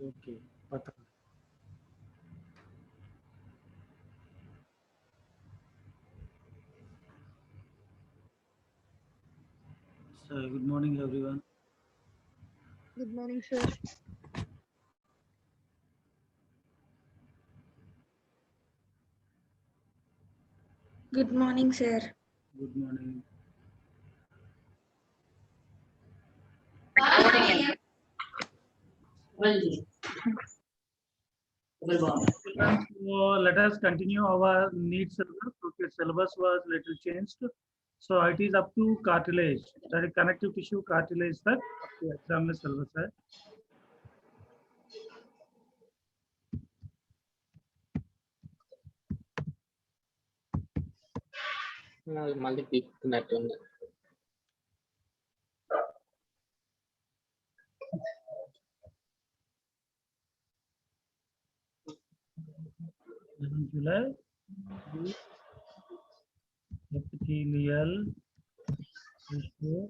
Okay पता। So good morning everyone. Good morning, sir. Good morning, sir. Good morning. So let us continue our NEET syllabus. Okay, syllabus was little changed. So it is up to cartilage, that is connective tissue cartilage तक आपके exam में syllabus है. మళ్ళీ తీసుకున్నట్టు ఉంది. July, epithelial tissue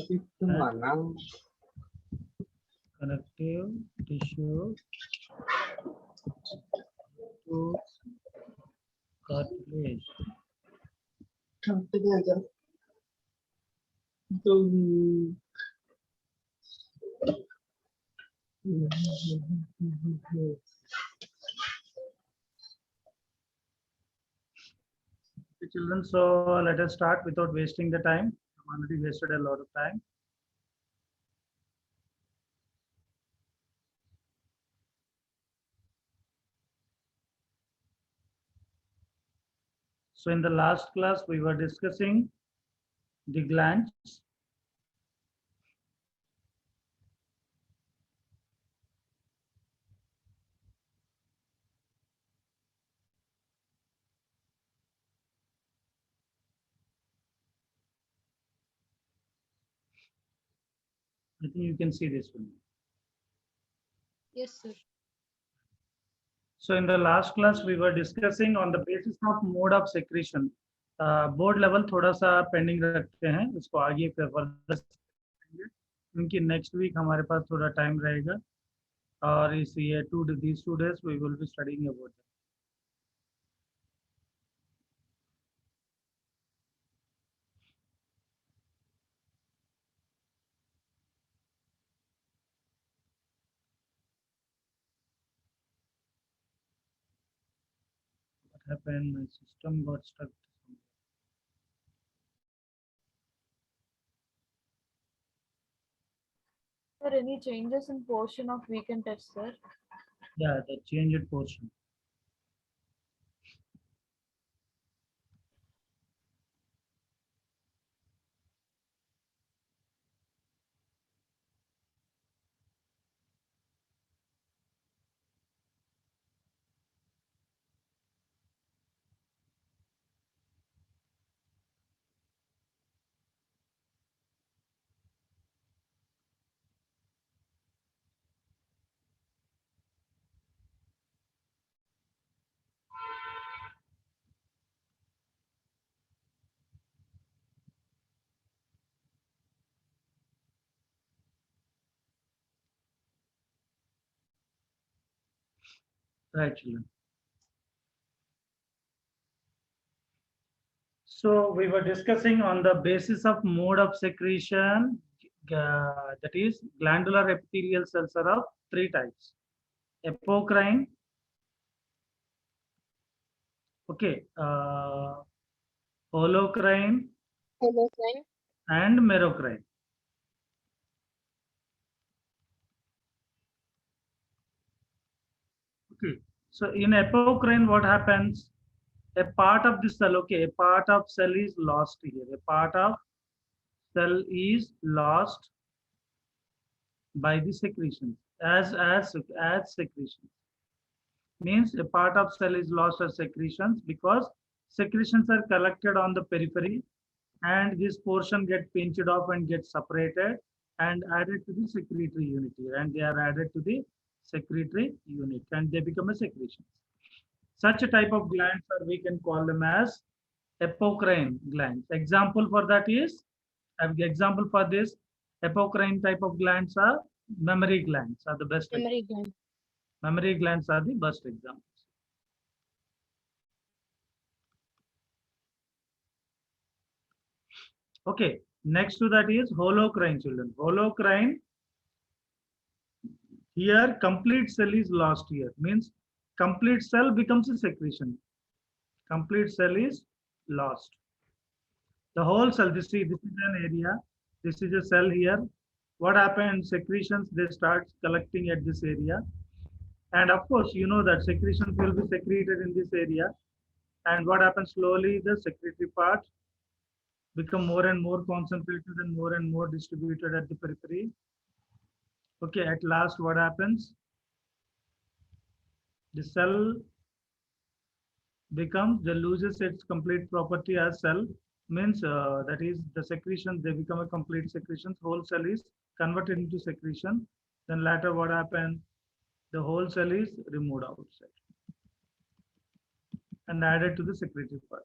తీసుకున్నా connective tissue to cartilage. Okay, children, so let us start without wasting the time. I've already wasted a lot of time. So in the last class, we were discussing the glands. I think you can see this one. Yes, sir. So in the last class, we were discussing on the basis of mode of secretion. Board level थोड़ा सा pending रखते हैं, इसको आगे further क्योंकि next week हमारे पास थोड़ा time रहेगा और इस ये these 2 days we will be studying about that. What happened? My system got stuck. Sir, any changes in portion of weekend test, sir? Yeah, the changed portion. Right, children. So we were discussing on the basis of mode of secretion, that is glandular epithelial cells are of 3 types. Apocrine, okay, holocrine Hello, sir. and merocrine. Okay, so in apocrine what happens? A part of the cell, okay, a part of cell is lost here. A part of cell is lost by the secretions as secretions. Means a part of cell is lost as secretions because secretions are collected on the periphery and this portion get pinched off and get separated and added to the secretory unit here, and they are added to the secretory unit and they become a secretion. Such a type of glands are, we can call them as apocrine glands. Example for that is, example for this apocrine type of glands are Mammary glands are the best. Memory gland. Mammary glands are the best examples. Okay, next to that is holocrine, children. Holocrine, here complete cell is lost here. Means complete cell becomes a secretion. Complete cell is lost. The whole cell, this is an area. This is a cell here. What happens? Secretions, they start collecting at this area. And of course, you know that secretions will be secreted in this area. And what happens slowly, the secretory part become more and more concentrated and more distributed at the periphery. Okay, at last what happens? The cell becomes, the loses its complete property as cell, means that is the secretion, they become a complete secretion. Whole cell is converted into secretion. Then later what happens? The whole cell is removed outside and added to the secretory part.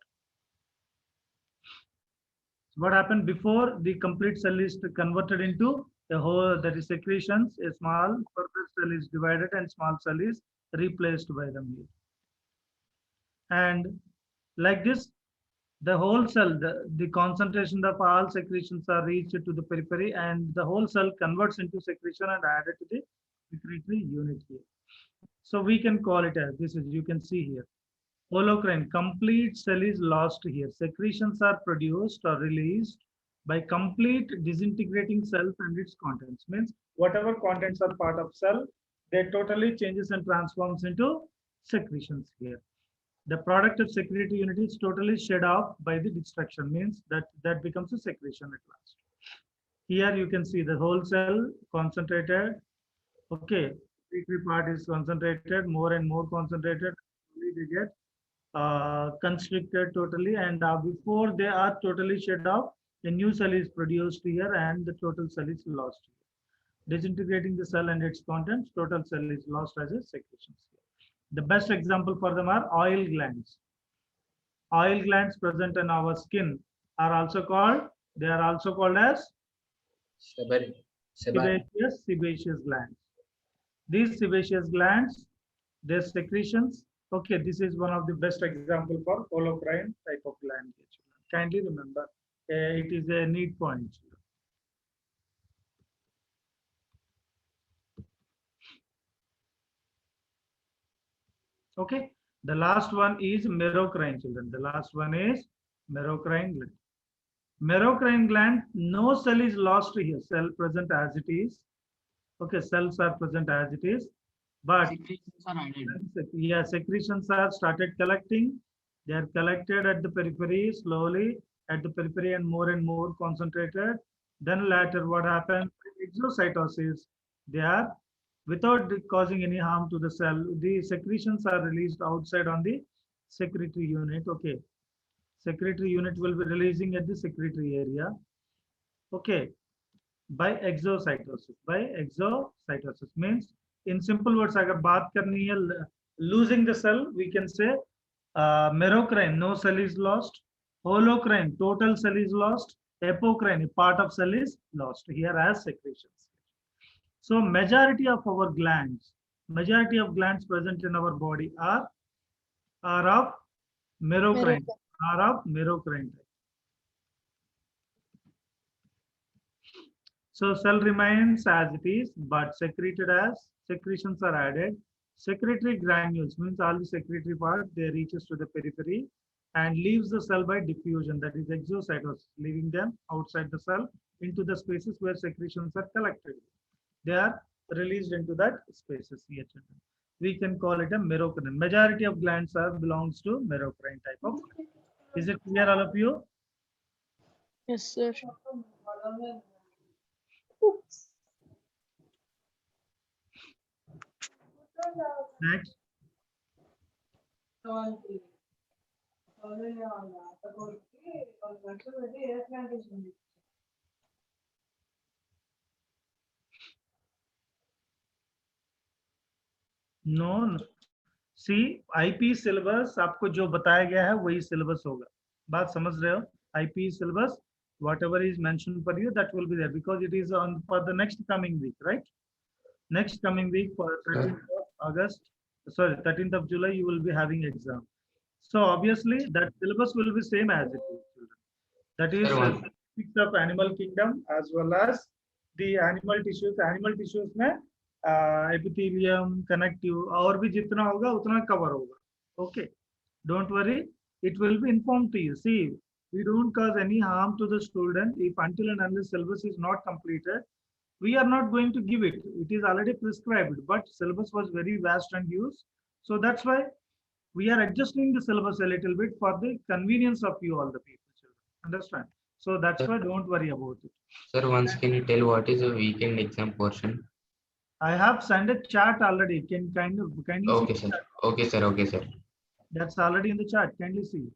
So what happened before the complete cell is converted into a whole, that is secretions, a small further cell is divided and small cell is replaced by them here. And like this, the whole cell, the concentration of all secretions are reached to the periphery, and the whole cell converts into secretion and added to the secretory unit here. So we can call it as this is, you can see here. Holocrine, complete cell is lost here. Secretions are produced or released by complete disintegrating self and its contents. Means whatever contents are part of cell, they totally changes and transforms into secretions here. The product of secretory unit is totally shed off by the destruction, means that becomes a secretion at last. Here you can see the whole cell concentrated. Okay, secretory part is concentrated, more and more concentrated. They get constricted totally, and before they are totally shed off, a new cell is produced here and the total cell is lost here. Disintegrating the cell and its contents, total cell is lost as a secretion. The best example for them are oil glands. Oil glands present in our skin are also called, they are also called as sebaceous glands. These sebaceous glands, their secretions. Okay, this is one of the best example for holocrine type of gland. Kindly remember, it is a neat point. Okay, the last one is merocrine, children. The last one is merocrine gland. Merocrine gland, no cell is lost here. Cell present as it is. Okay, cells are present as it is. But secretions are added. Yeah, secretions are started collecting. They are collected at the periphery slowly at the periphery and more concentrated. Then later what happens? Exocytosis. They are without causing any harm to the cell. The secretions are released outside on the secretory unit. Okay, secretory unit will be releasing at the secretory area. Okay, by exocytosis. By exocytosis means, in simple words, अगर बात करनी है losing the cell, we can say merocrine, no cell is lost. Holocrine, total cell is lost. Apocrine, part of cell is lost here as secretions. So majority of our glands, majority of glands present in our body are of merocrine, type. So cell remains as it is, but secreted as secretions are added. Secretory granules means all the secretory part, they reaches to the periphery and leaves the cell by diffusion, that is exocytosis, leaving them outside the cell into the spaces where secretions are collected. They are released into that spaces here. We can call it a merocrine. Majority of glands are belongs to merocrine type of. Is it clear, all of you? Yes, sir. Next. No. See, IP syllabus आपको जो बताया गया है वही syllabus होगा. बात समझ रहे हो? IP syllabus, whatever is mentioned for you, that will be there because it is on for the next coming week, right? Next coming week for 13th of August, sorry, 13th of July, you will be having exam. So obviously that syllabus will be same as it is, children. That is Sir, one- statistics of animal kingdom as well as the animal tissues. Animal tissues में epithelium, connective और भी जितना होगा उतना cover होगा. Okay, don't worry. It will be informed to you. See, we don't cause any harm to the student if until and unless syllabus is not completed. We are not going to give it. It is already prescribed, but syllabus was very vast and huge. So that's why we are adjusting the syllabus a little bit for the convenience of you all the people. Children. Understand? So that's why don't worry about it. Sir, once can you tell what is a weekend exam portion? I have sent a chart already. Can kindly Okay, see sir. that? Okay, sir. Okay, sir. That's already in the chart. Kindly see.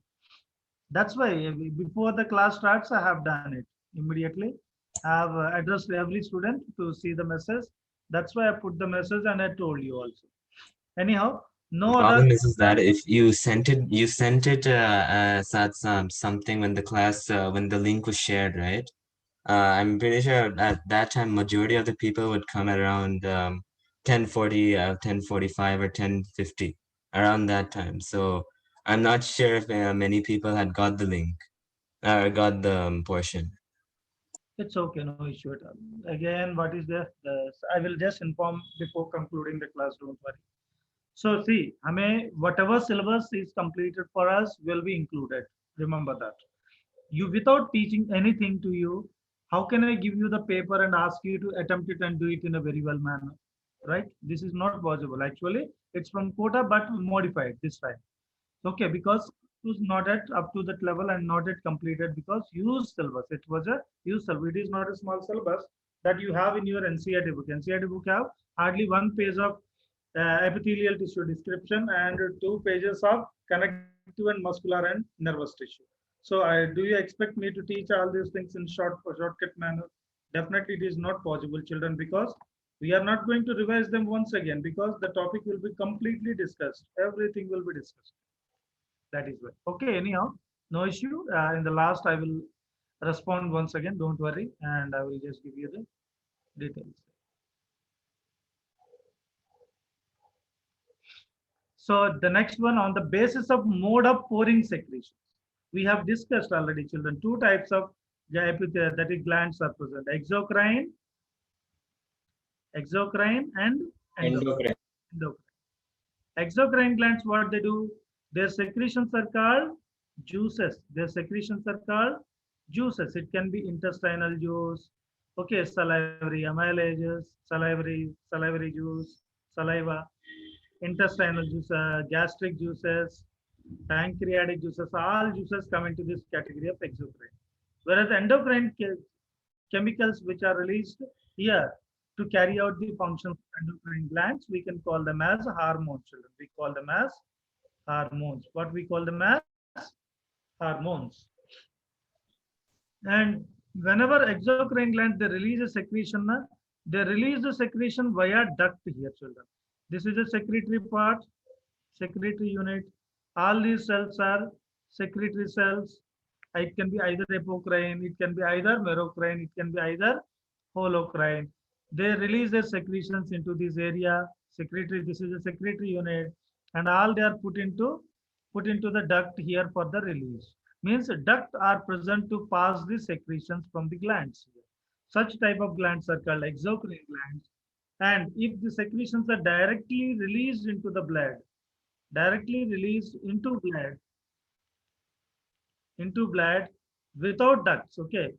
That's why before the class starts, I have done it immediately. I have addressed every student to see the message. That's why I put the message and I told you also. Anyhow, no The other. problem is that if you sent it as something when the class when the link was shared, right? I'm pretty sure at that time majority of the people would come around 10:40, 10:45 or 10:50 around that time. So I'm not sure if many people had got the link or got the portion. It's okay, no issue at all. Again, what is there? I will just inform before concluding the class, don't worry. So see, whatever syllabus is completed for us will be included. Remember that. You without teaching anything to you, how can I give you the paper and ask you to attempt it and do it in a very well manner? Right? This is not possible. Actually, it's from quota but modified this time. Okay, because it was not at up to that level and not yet completed because used syllabus. It was a used syllabus. It is not a small syllabus that you have in your NCERT book. NCERT book have hardly 1 page of epithelial tissue description and 2 pages of connective and muscular and nervous tissue. So do you expect me to teach all these things in shortcut manner? Definitely it is not possible, children, because we are not going to revise them once again because the topic will be completely discussed. Everything will be discussed. That is why. Okay, anyhow, no issue. In the last, I will respond once again. Don't worry. And I will just give you the details. So the next one on the basis of mode of pouring secretions. We have discussed already, children, 2 types of that is glands are present. Exocrine and endocrine. Exocrine glands, what they do? Their secretions are called juices. Their secretions are called juices. It can be intestinal juice, okay, salivary amylases, salivary juice, saliva, intestinal juice, gastric juices, pancreatic juices. All juices come into this category of exocrine. Whereas endocrine chemicals which are released here to carry out the functions of endocrine glands, we can call them as hormones. Children. We call them as hormones. What we call them as hormones. And whenever exocrine glands they release a secretion, they release the secretion via duct here, children. This is a secretory part, secretory unit. All these cells are secretory cells. It can be either apocrine, it can be either merocrine, it can be either holocrine. They release their secretions into this area, secretory. This is a secretory unit, and all they are put into the duct here for the release. Means duct are present to pass the secretions from the glands. Such type of glands are called exocrine glands. And if the secretions are directly released into the blood, directly released into blood without ducts, okay,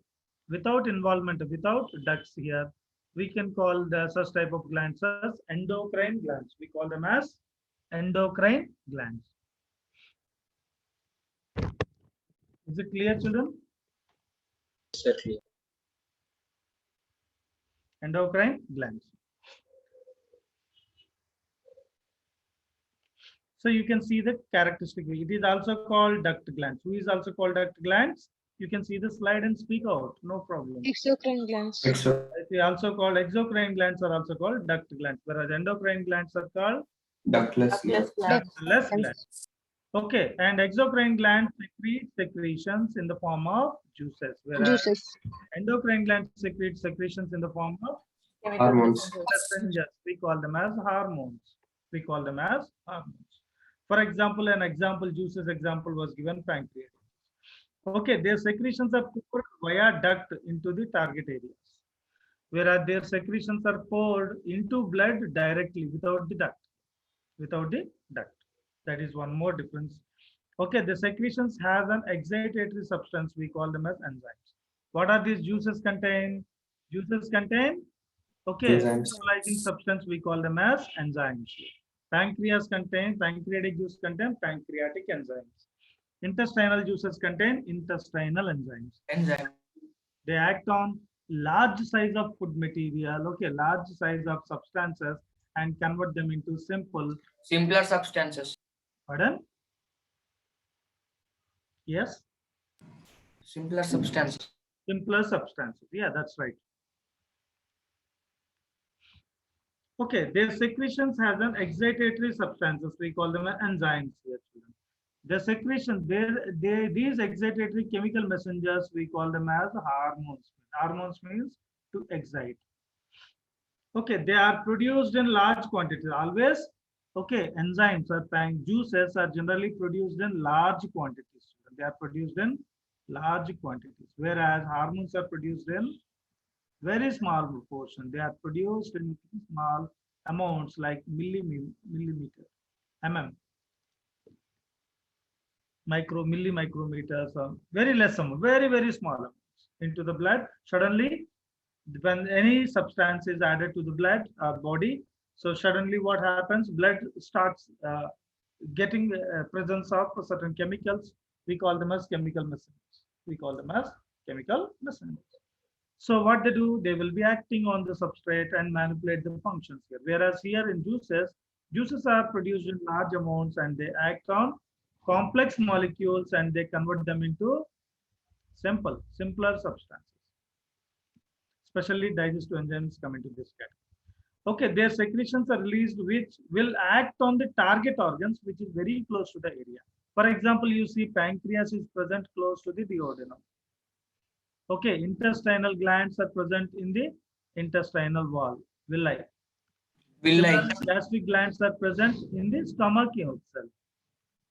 without involvement, without ducts here, we can call the such type of glands as endocrine glands. We call them as endocrine glands. Is it clear, children? Sir, clear. Endocrine glands. So you can see the characteristic. It is also called duct glands. Who is also called duct glands? You can see the slide and speak out. No problem. Exocrine glands. They also called exocrine glands are also called duct glands, whereas endocrine glands are called Ductless glands. ductless glands. Okay, and exocrine glands secrete secretions in the form of juices, whereas endocrine glands secrete secretions in the form of chemical Hormones. messengers. We call them as hormones. We call them as hormones. For example, an example juices example was given pancreas. Okay, their secretions are poured via duct into the target areas, whereas their secretions are poured into blood directly without the duct. Without the duct. That is one more difference. Okay, the secretions has an excitatory substance. We call them as enzymes. What are these juices contain? Juices contain, okay, Enzymes. neutralizing substance. We call them as enzymes. Pancreatic juice contain pancreatic enzymes. Intestinal juices contain intestinal enzymes. Enzyme. They act on large size of food material, okay, large size of substances and convert them into simple, Simpler substances. pardon? Yes, Simpler substances. simpler substances. Yeah, that's right. Okay, their secretions has an excitatory substances. We call them enzymes here, children. The secretion, these excitatory chemical messengers, we call them as hormones. Hormones means to excite. Okay, they are produced in large quantities. Always, okay, enzymes or juices are generally produced in large quantities. They are produced in large quantities, whereas hormones are produced in very small proportion. They are produced in small amounts like millimeter, micrometers, very less amount, very small amounts into the blood. Suddenly, when any substance is added to the blood body, so suddenly what happens? Blood starts getting presence of certain chemicals. We call them as chemical messengers. We call them as chemical messengers. So what they do, they will be acting on the substrate and manipulate the functions here. Whereas here in juices are produced in large amounts and they act on complex molecules and they convert them into simpler substances. Especially digestive enzymes come into this category. Okay, their secretions are released which will act on the target organs which is very close to the area. For example, you see pancreas is present close to the duodenum. Okay, intestinal glands are present in the intestinal wall, villi. Gastric glands are present in the stomach itself.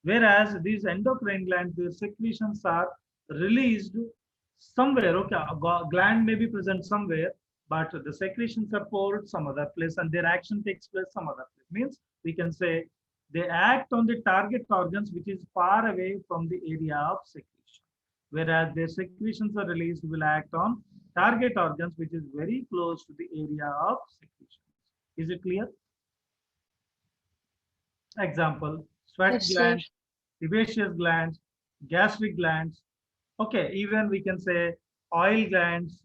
Whereas these endocrine glands, their secretions are released somewhere. Okay, a gland may be present somewhere, but the secretions are poured some other place and their action takes place some other place. Means we can say they act on the target organs which is far away from the area of secretion. Whereas their secretions are released will act on target organs which is very close to the area of secretion. Is it clear? Example, sweat glands, sebaceous glands, gastric glands. Okay, even we can say oil glands.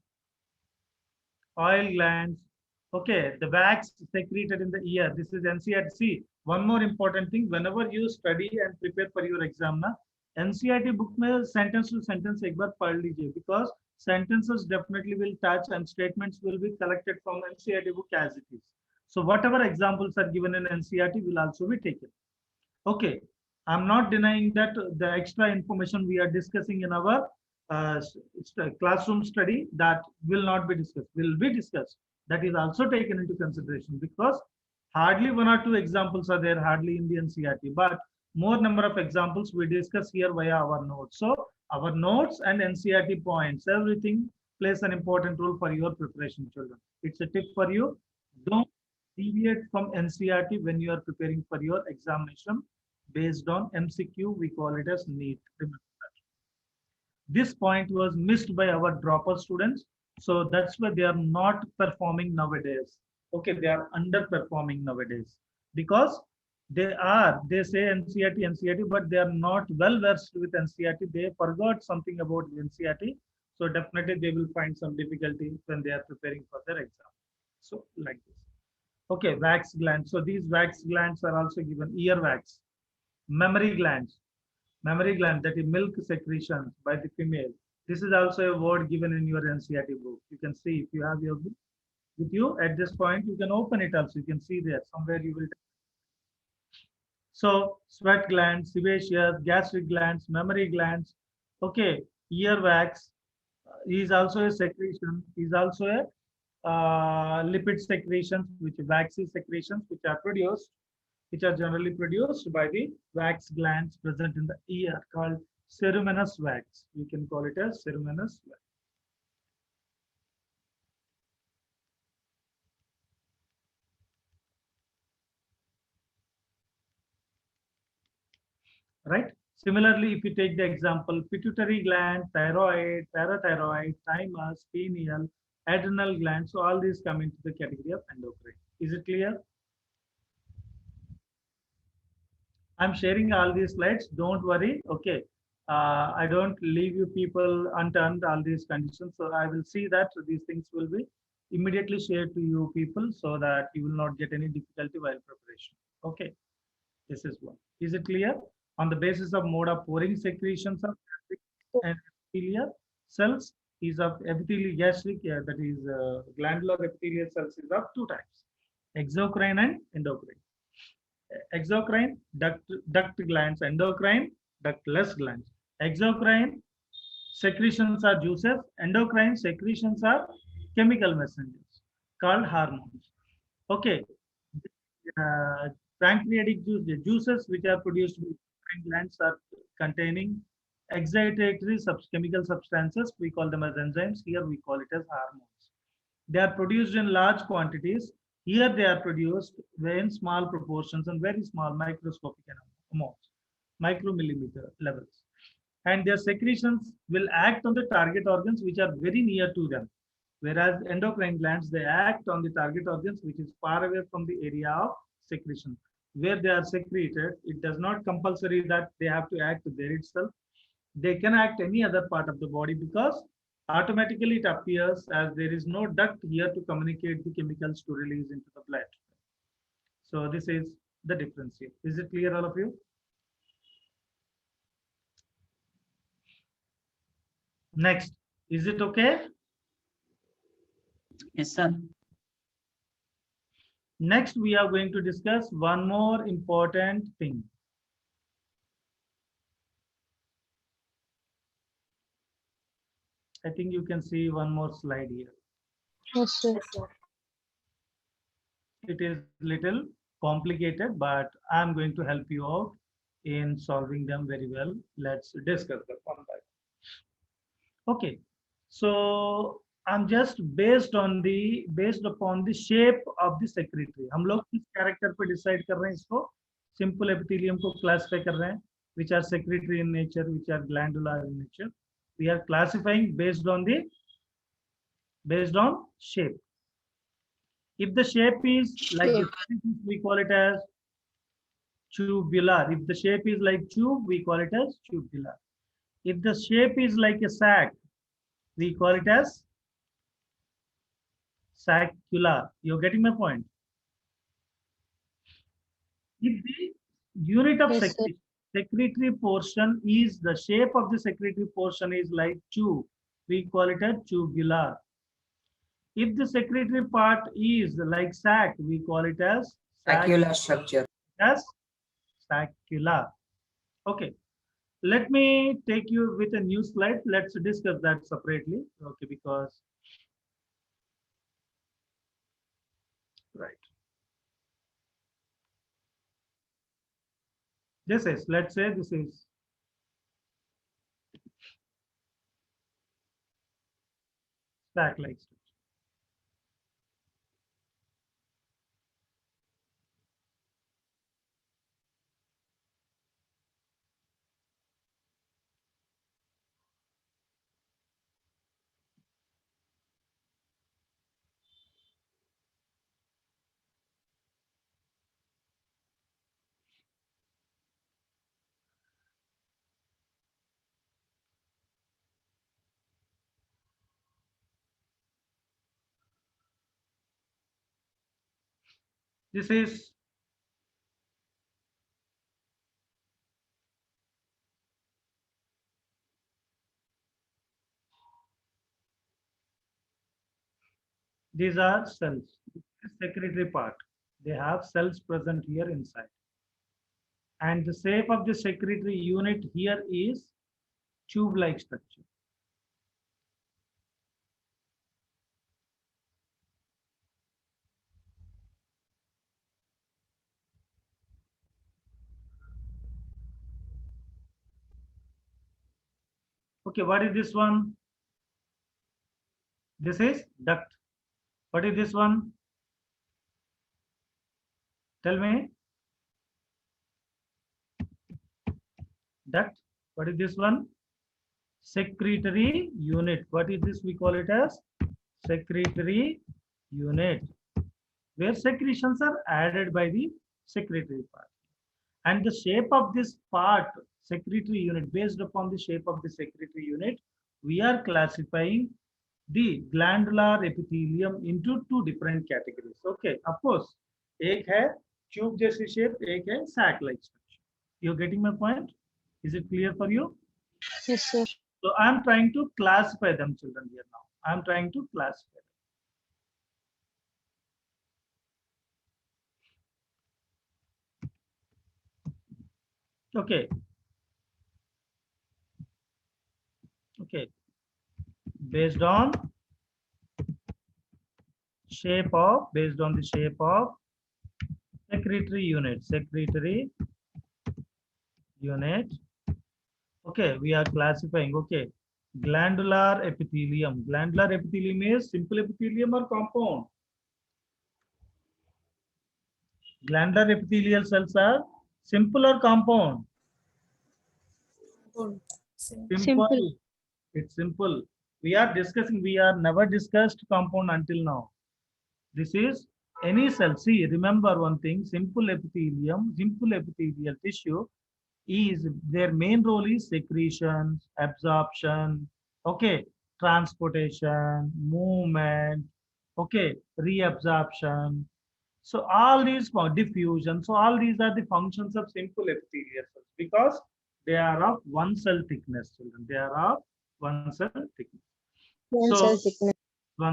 Okay, the wax secreted in the ear. This is NCERT. One more important thing, whenever you study and prepare for your exam, NCERT book में sentence to sentence एक बार पढ़ लीजिए, because sentences definitely will touch and statements will be collected from NCERT book as it is. So whatever examples are given in NCERT will also be taken. Okay, I'm not denying that the extra information we are discussing in our classroom study that will not be discussed, will be discussed. That is also taken into consideration because hardly 1 or 2 examples are there, hardly in the NCERT, but more number of examples we discuss here via our notes. So our notes and NCERT points, everything plays an important role for your preparation, children. It's a tip for you. Don't deviate from NCERT when you are preparing for your examination based on MCQ. We call it as NEET. Remember that. This point was missed by our dropper students. So that's why they are not performing nowadays. Okay, they are underperforming nowadays because they say NCERT, but they are not well versed with NCERT. They forgot something about NCERT. So definitely they will find some difficulty when they are preparing for their exam. So like this. Okay, wax glands. So these wax glands are also given. Ear wax, mammary glands, that is milk secretion by the female. This is also a word given in your NCERT book. You can see if you have your book with you at this point, you can open it also. You can see there somewhere you will. So sweat glands, sebaceous, gastric glands, mammary glands. Okay, ear wax is also a secretion, is also a lipid secretions, which waxy secretions, which are generally produced by the wax glands present in the ear, called ceruminous wax. We can call it as ceruminous wax. Right? Similarly, if you take the example, pituitary gland, thyroid, parathyroid, thymus, pineal, adrenal gland, so all these come into the category of endocrine. Is it clear? I'm sharing all these slides. Don't worry. Okay. I don't leave you people unturned all these conditions. So I will see that these things will be immediately shared to you people so that you will not get any difficulty while preparation. Okay. This is one. Is it clear? On the basis of mode of pouring secretions of gastric and epithelial cells is of epithelial gastric, that is glandular epithelial cells is of two types, exocrine and endocrine. Exocrine, duct glands, endocrine, ductless glands. Exocrine secretions are juices, endocrine secretions are chemical messengers called hormones. Okay. Pancreatic juices which are produced by endocrine glands are containing excitatory chemical substances. We call them as enzymes. Here we call it as hormones. They are produced in large quantities. Here they are produced in small proportions and very small microscopic amounts, micromillimeter levels. And their secretions will act on the target organs which are very near to them. Whereas endocrine glands, they act on the target organs which is far away from the area of secretion. Where they are secreted, it does not compulsory that they have to act there itself. They can act any other part of the body because automatically it appears as there is no duct here to communicate the chemicals to release into the blood. So this is the difference here. Is it clear, all of you? Next, is it okay? Yes, sir. Next, we are going to discuss one more important thing. I think you can see one more slide here. Yes, sir. It is little complicated, but I'm going to help you out in solving them very well. Let's discuss them one by one. Okay, so I'm just based upon the shape of the secretory. हम लोग किस character पे decide कर रहे हैं इसको? Simple epithelium को classify कर रहे हैं, which are secretory in nature, which are glandular in nature. We are classifying based on shape. If the shape is like this, we call it as tubular. If the shape is like tube, we call it as tubular. If the shape is like a sac, we call it as saccular. You're getting my point? If the unit of Yes, sir. secretory portion is, the shape of the secretory portion is like tube, we call it as tubular. If the secretory part is like sac, we call it as Saccular structure. as saccular. Okay. Let me take you with a new slide. Let's discuss that separately. Okay, because right. This is, let's say this is sac-like structure. This is these are cells. Secretory part. They have cells present here inside. And the shape of the secretory unit here is tube-like structure. Okay, what is this one? This is duct. What is this one? Tell me. Duct. What is this one? Secretory unit. What is this? We call it as secretory unit, where secretions are added by the secretory part. And the shape of this part, secretory unit, based upon the shape of the secretory unit, we are classifying the glandular epithelium into two different categories. Okay, of course, एक है tube जैसी shape, एक है sac-like structure. You're getting my point? Is it clear for you? Yes, sir. So I'm trying to classify them, children, here now. I'm trying to classify them. Okay. Okay. Based on the shape of secretory unit. Okay, we are classifying. Okay, glandular epithelium. Glandular epithelium is simple epithelium or compound? Glandular epithelial cells are simple or compound? Simple. It's simple. We are discussing, we are never discussed compound until now. This is any cell. See, remember one thing, simple epithelial tissue is, their main role is secretions, absorption, okay, transportation, movement, okay, reabsorption. So all these for diffusion. So all these are the functions of simple epithelial cells because they are of one cell thickness, children. They are of one cell thickness. One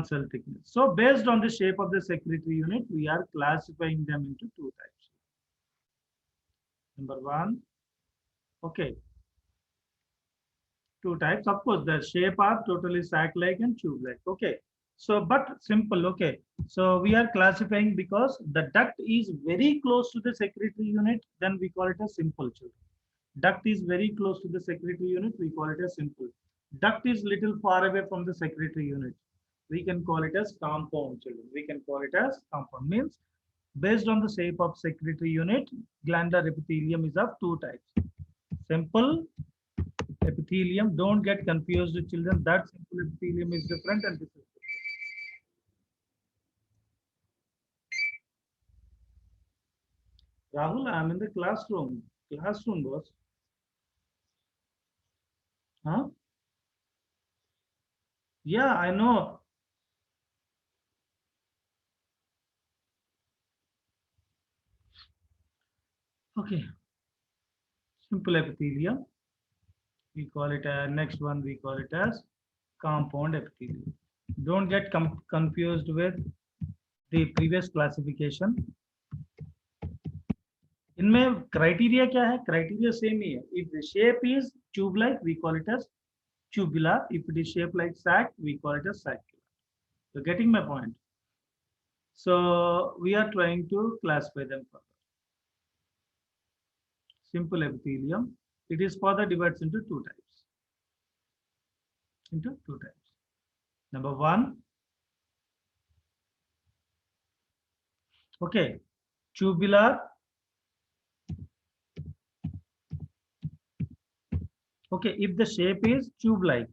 cell thickness. So based on the shape of the secretory unit, we are classifying them into two types. Number one, okay, two types. Of course, the shape are totally sac-like and tube-like. Okay, so but simple. Okay, so we are classifying because the duct is very close to the secretory unit, then we call it a simple, children. Duct is very close to the secretory unit, we call it a simple. Duct is little far away from the secretory unit, we can call it as compound, children. We can call it as compound. Means based on the shape of secretory unit, glandular epithelium is of two types. Simple epithelium, don't get confused with children, that simple epithelium is different and this is different. Rahul, I am in the classroom. Classroom, boss. Huh? Yeah, I know. Okay. Simple epithelium. We call it a next one. We call it as compound epithelium. Don't get confused with the previous classification. इनमें criteria क्या है? Criteria same ही है. If the shape is tube-like, we call it as tubular. If it is shaped like sac, we call it as sacular. You're getting my point. So we are trying to classify them further. Simple epithelium. It is further divides into two types. Number one. Okay, tubular. Okay, if the shape is tube-like,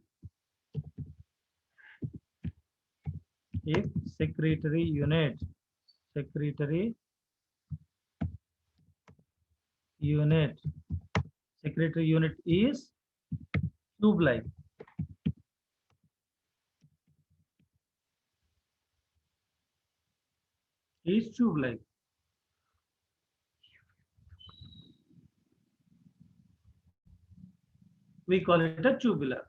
if secretory unit is tube-like, we call it a tubular.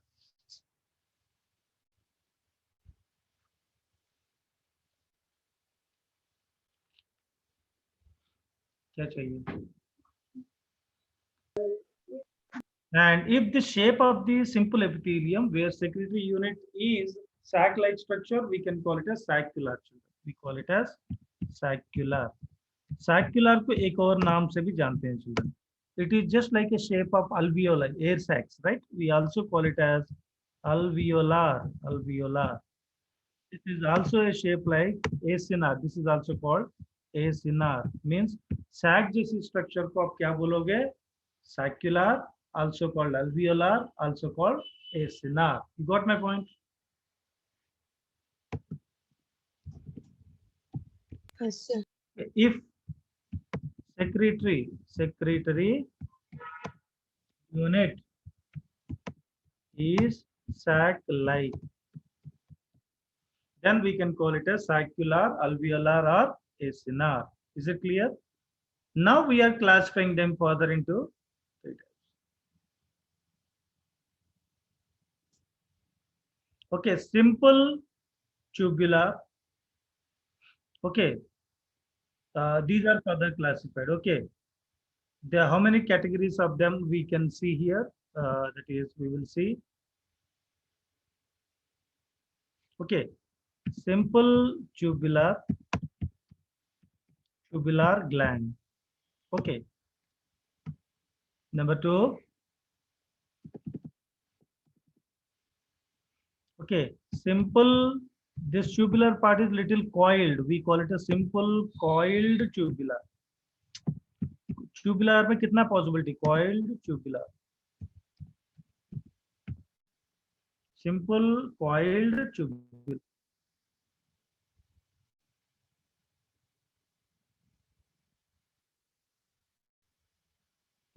क्या चाहिए? And if the shape of the simple epithelium where secretory unit is sac-like structure, we can call it as sacular. We call it as sacular. Sacular को एक और नाम से भी जानते हैं children. It is just like a shape of alveoli, air sacs, right? We also call it as alveolar. This is also a shape like acinar. This is also called acinar. Means sac जैसी structure को आप क्या बोलोगे? Saccular, also called alveolar, also called acinar. You got my point? Yes, sir. If secretory unit is sac-like, then we can call it as saccular, alveolar, or acinar. Is it clear? Now we are classifying them further into three types. Okay, simple tubular. Okay, these are further classified. Okay, there are how many categories of them we can see here? That is, we will see. Okay, simple tubular gland. Okay. Number two. Okay, simple. This tubular part is little coiled. We call it a simple coiled tubular. Tubular में कितना possibility? Coiled tubular. Simple coiled tubular.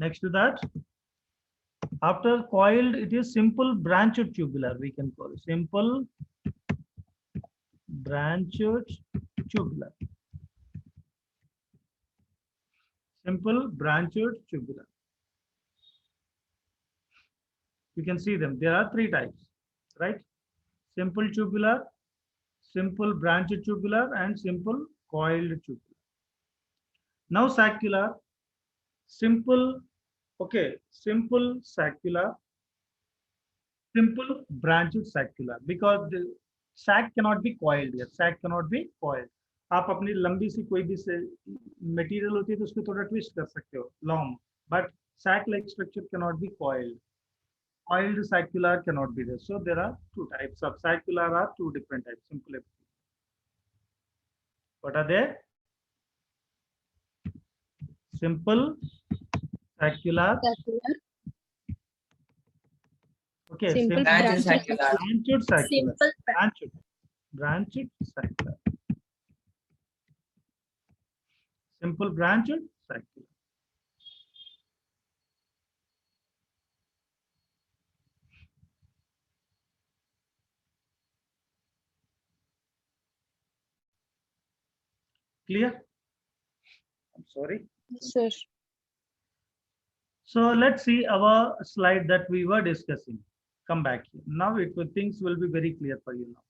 Next to that, after coiled, it is simple branched tubular. We can call it simple branched tubular. Simple branched tubular. You can see them. There are three types, right? Simple tubular, simple branched tubular, and simple coiled tubular. Now saccular, simple, okay, simple saccular, simple branched saccular, because the sac cannot be coiled here. Sac cannot be coiled. आप अपनी लंबी सी कोई भी material होती है तो उसको थोड़ा ट्विस्ट कर सकते हो, long, but sac like structure cannot be coiled. Coiled saccular cannot be there. So there are two types of saccular, are two different types. Simple. What are they? Simple saccular. Okay. Simple Branched branched saccular. Branched saccular. Simple Branched saccular. Simple branched saccular. Clear? I'm sorry. sir. So let's see our slide that we were discussing. Come back here. Now things will be very clear for you now.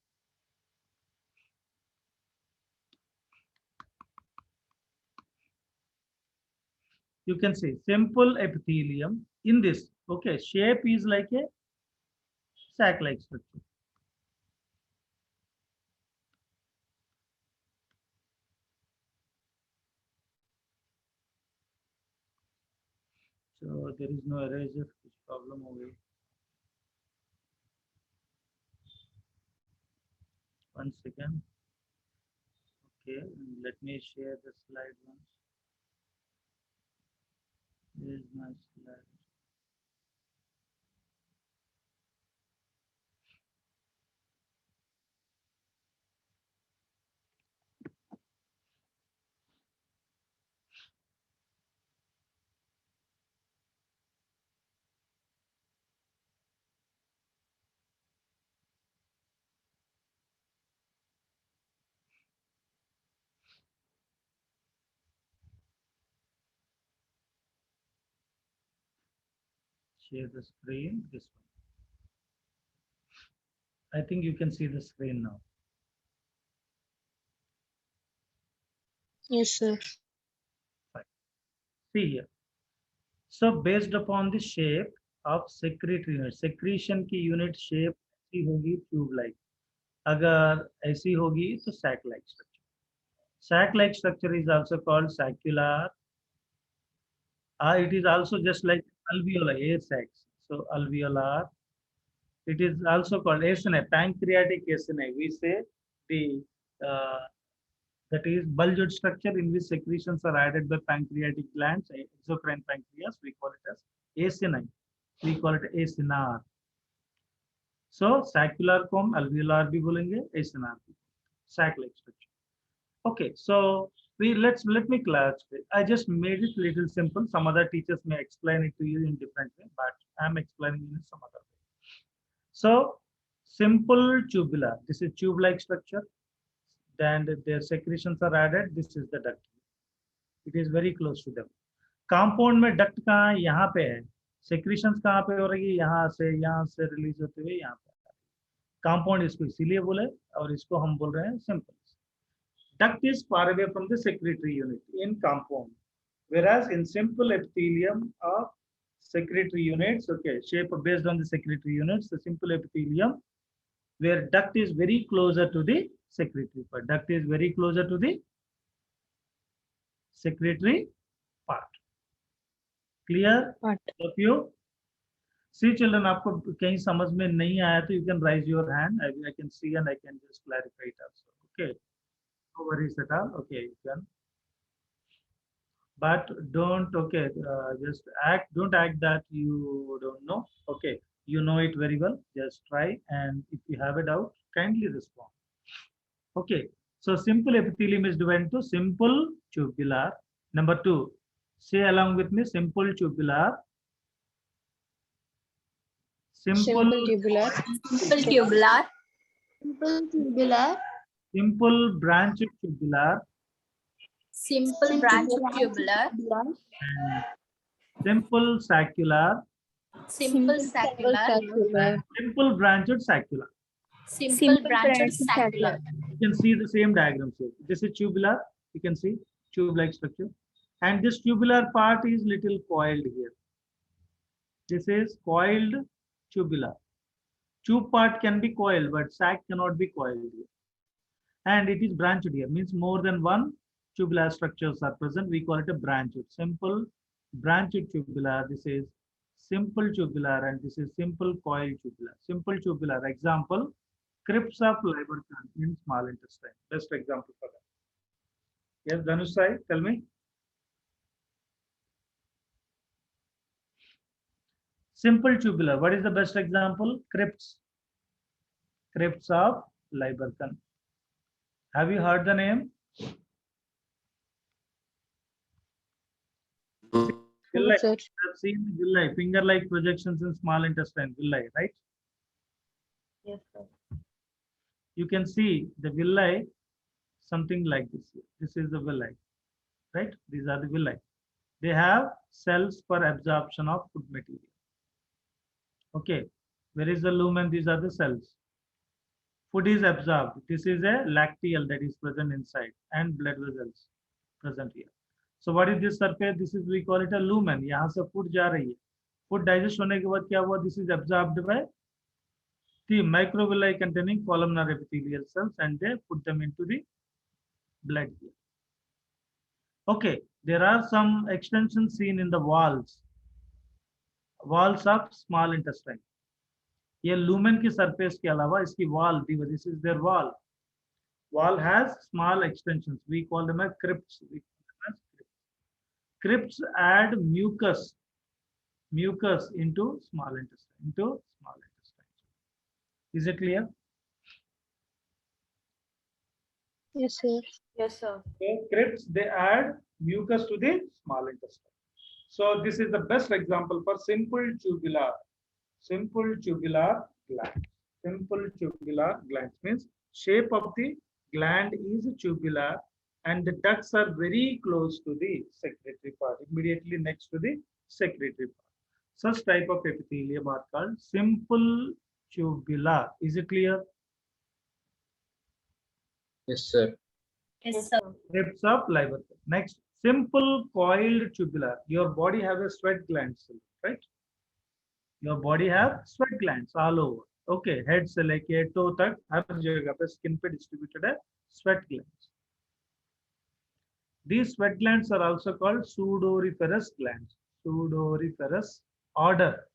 You can see simple epithelium in this. Okay, shape is like a sac-like structure. So there is no erasure. Which problem over? One second. Okay, let me share the slide once. Here is my slide. Share the screen. This one. I think you can see the screen now. Yes, sir. See here. So based upon the shape of secretory unit, secretion की unit shape ऐसी होगी tube like. अगर ऐसी होगी तो sac like structure. Sac like structure is also called saccular. It is also just like alveolar, air sacs. So alveolar, It is also called acini, pancreatic acini. We say the that is bulged structure in which secretions are added by pancreatic glands, exocrine pancreas. We call it as acini. We call it acinar. So saccular comb, alveolar भी बोलेंगे, acinar भी, sac-like structure. Okay, so let me clarify. I just made it little simple. Some other teachers may explain it to you in different way, but I'm explaining it in some other way. So simple tubular. This is tube-like structure. Then their secretions are added. This is the duct. It is very close to them. Compound में duct कहाँ है? यहाँ पे है. Secretions कहाँ पे हो रही है? यहाँ से release होते हुए यहाँ पे. Compound इसको इसीलिए बोले और इसको हम बोल रहे हैं simple. Duct is far away from the secretory unit in compound, whereas in simple epithelium of secretory units, okay, shape based on the secretory units, the simple epithelium where duct is very closer to the secretory part. Duct is very closer to the secretory part. Clear? Of you? See children, आपको कहीं समझ में नहीं आया तो you can raise your hand. I can see and I can just clarify it also. Okay. No worries at all. Okay, you can. But don't, okay, don't act that you don't know. Okay, you know it very well. Just try, and if you have a doubt, kindly respond. Okay, so simple epithelium is divided into simple tubular. Number 2, say along with me, simple tubular. Simple tubular. Simple tubular. Simple tubular. Simple branched tubular. Simple branched tubular. And simple saccular. Simple saccular. Simple branched saccular. Simple branched saccular. You can see the same diagram here. This is tubular. You can see tube-like structure. And this tubular part is little coiled here. This is coiled tubular. Tube part can be coiled, but sac cannot be coiled here. And it is branched here, means more than one tubular structures are present. We call it a branched. Simple branched tubular. This is simple tubular, and this is simple coiled tubular. Simple tubular. Example, crypts of Lieberkühn in small intestine. Best example for that. Yes, Dhanushai, tell me. Simple tubular. What is the best example? Crypts. Crypts of Lieberkühn. Have you heard the name? Villi. Sir. I've seen villi, finger-like projections in small intestine. Villi, right? Yes, sir. You can see the villi, something like this. This is the villi, right? These are the villi. They have cells for absorption of food material. Okay, where is the lumen? These are the cells. Food is absorbed. This is a lacteal that is present inside, and blood vessels present here. So what is this surface? This is, we call it a lumen. यहाँ से food जा रही है. Food digest होने के बाद क्या हुआ? This is absorbed by the microvilli containing columnar epithelial cells, and they put them into the blood here. Okay, there are some extensions seen in the walls of small intestine. ये lumen की surface के अलावा इसकी wall, this is their wall. Wall has small extensions. We call them as crypts. Crypts add mucus into small intestine. Is it clear? Yes, sir. Yes, sir. So crypts, they add mucus to the small intestine. So this is the best example for simple tubular gland. Simple tubular glands means shape of the gland is tubular, and the ducts are very close to the secretory part, immediately next to the secretory part. Such type of epithelium are called simple tubular. Is it clear? Yes, sir. Yes, sir. Crypts of Lieberkühn. Next, simple coiled tubular. Your body have a sweat glands, right? Your body have sweat glands all over. Okay, head से लेके toe तक हर जगह पे skin पे distributed है sweat glands. These sweat glands are also called sudoriferous glands. Sudoriferous order.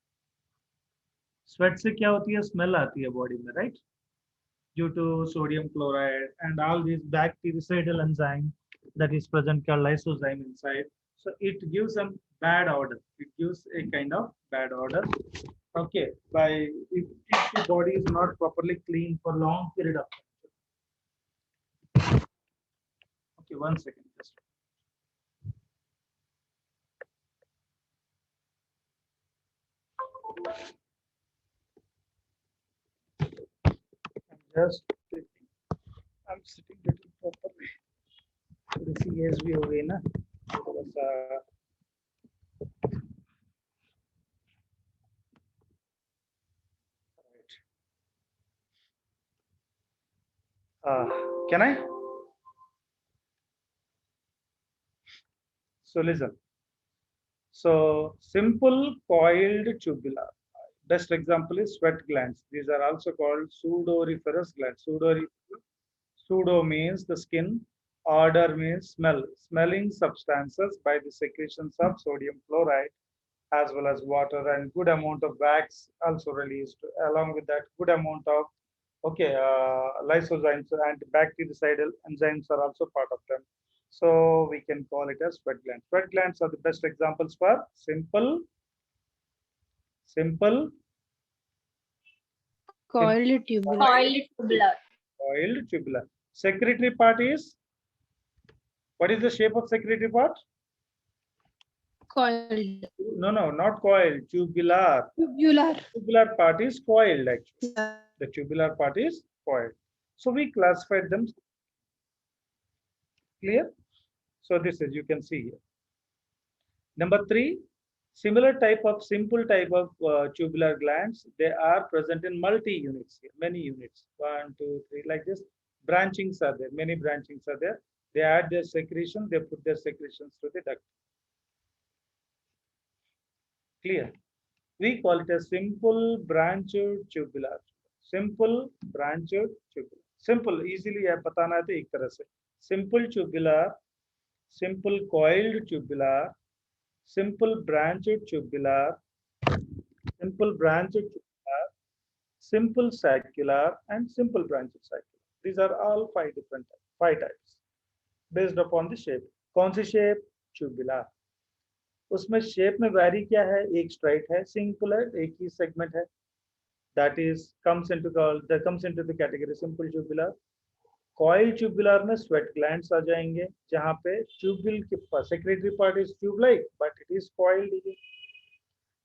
Sweat से क्या होती है, स्मेल आती है बॉडी में, right, due to sodium chloride and all these bactericidal enzyme that is present called lysozyme inside. So it gives some bad odor. It gives a kind of bad odor. Okay, by if the body is not properly clean for long period of time. Okay, 1 second. Just. Just I'm sitting little properly. थोड़ी सी as भी हो गई ना, थोड़ा सा can I? So listen. So simple coiled tubular. Best example is sweat glands. These are also called sudoriferous glands. Pseudo means the skin. Odor means smell. Smelling substances by the secretions of sodium chloride as well as water, and good amount of wax also released. Along with that, good amount of lysozymes and bactericidal enzymes are also part of them. So we can call it as sweat glands. Sweat glands are the best examples for simple Coiled tubular. coiled tubular. Secretory part is, what is the shape of secretory part? Coiled. No, not coiled, tubular. Tubular. Tubular part is coiled actually. Yeah. The tubular part is coiled. So we classified them. Clear? So this is, you can see here. Number 3, similar type of simple type of tubular glands. They are present in multi units here, many units. 1, 2, 3, like this. Branchings are there. Many branchings are there. They add their secretion. They put their secretions to the duct. Clear? We call it a simple branched tubular. Simple branched tubular. Simple, easily आप बताना है तो एक तरह से. Simple tubular, simple coiled tubular, simple branched tubular, simple branched tubular, simple saccular, and simple branched saccular. These are all 5 different types, 5 types based upon the shape. कौन सी shape? Tubular. उसमें shape में वैरी क्या है, एक straight है, singular एक ही segment है, that is comes into the category simple tubular. Coil tubular में sweat glands आ जाएंगे, जहाँ पे tubule के पास secretory part is tube like but it is coiled.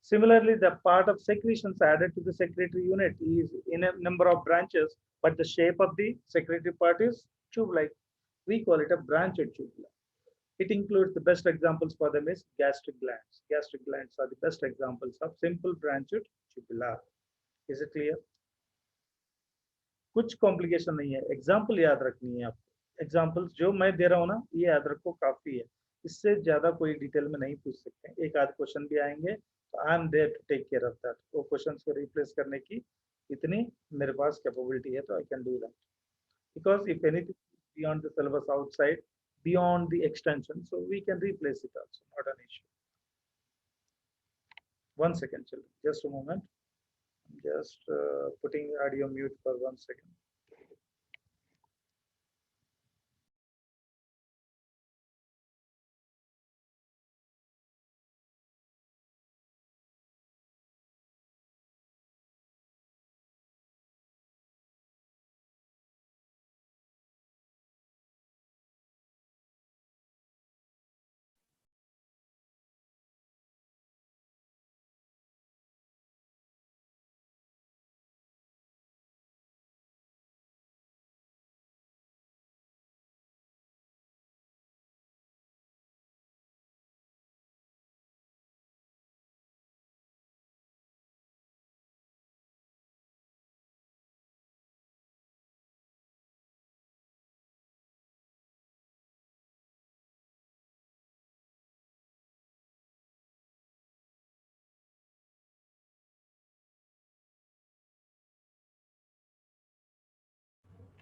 Similarly, the part of secretions added to the secretory unit is in a number of branches, but the shape of the secretory part is tube like. We call it a branched tubular. It includes, the best examples for them is gastric glands. Gastric glands are the best examples of simple branched tubular. Is it clear? कुछ complication नहीं है, example याद रखनी है आपको. Examples जो मैं दे रहा हूँ ना, ये याद रखो, काफी है, इससे ज्यादा कोई डिटेल में नहीं पूछ सकते. एक आध क्वेश्चन भी आएंगे तो I am there to take care of that. वो क्वेश्चंस को रिप्लेस करने की इतनी मेरे पास कैपेबिलिटी है, तो I can do that. Because if anything beyond the syllabus outside, beyond the extension, so we can replace it also, not an issue. 1 second, children, just a moment. I'm just putting audio mute for 1 second.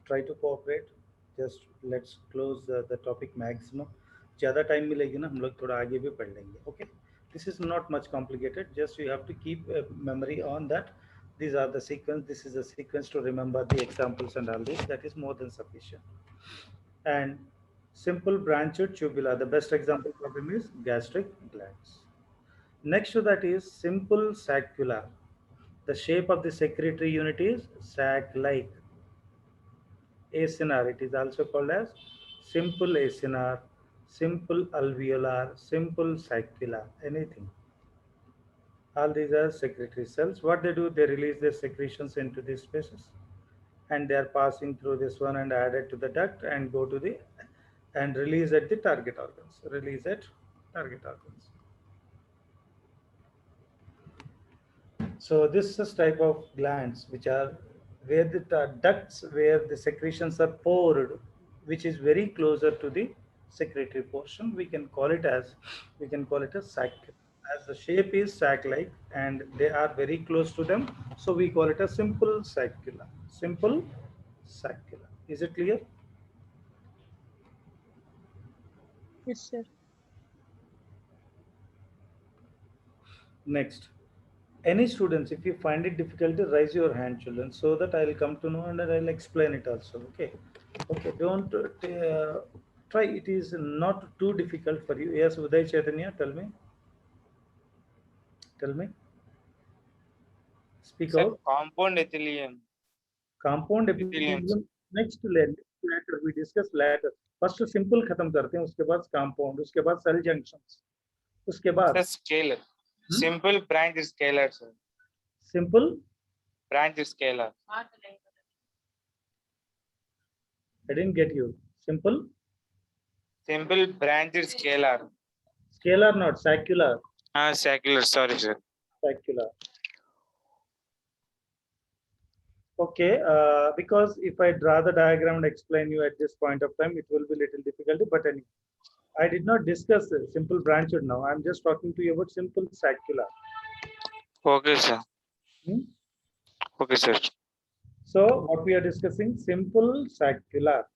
Try to cooperate. Just let's close the topic maximum. ज़्यादा time मिलेगी ना, हम लोग थोड़ा आगे भी पढ़ लेंगे. Okay, this is not much complicated. Just you have to keep memory on that. These are the sequence. This is the sequence to remember the examples and all this. That is more than sufficient. And simple branched tubula. The best example for them is gastric glands. Next to that is simple saccula. The shape of the secretory unit is sac-like. Acinar. It is also called as simple acinar, simple alveolar, simple saccula. Anything. All these are secretory cells. What they do, they release their secretions into these spaces, and they are passing through this one and added to the duct and go to the and release at the target organs. Release at target organs. So this is type of glands which are where the ducts where the secretions are poured, which is very closer to the secretory portion. We can call it a sac. As the shape is sac-like and they are very close to them, so we call it a simple saccula. Simple saccula. Is it clear? Yes, sir. Next, any students, if you find it difficult, raise your hand, children, so that I'll come to know and I'll explain it also. Okay. Okay. Don't try. It is not too difficult for you. Yes, Uday Chaitanya, tell me. Tell me. Speak Sir, out. compound ethylene. Compound Epithelium. epithelium. Next later we discuss later. First simple खत्म करते हैं, उसके बाद compound, उसके बाद cell junctions, उसके बाद Sir, scalar. Simple branch is scalar, sir. simple Branch is scalar. I didn't get you. Simple Simple branch is scalar. scalar, not saccular. Scalar, sorry, sir. Saccular. Okay, because if I draw the diagram and explain you at this point of time, it will be little difficult. But anyway, I did not discuss simple branched now. I'm just talking to you about simple saccular. Okay, sir. Okay, sir. So what we are discussing, simple saccular.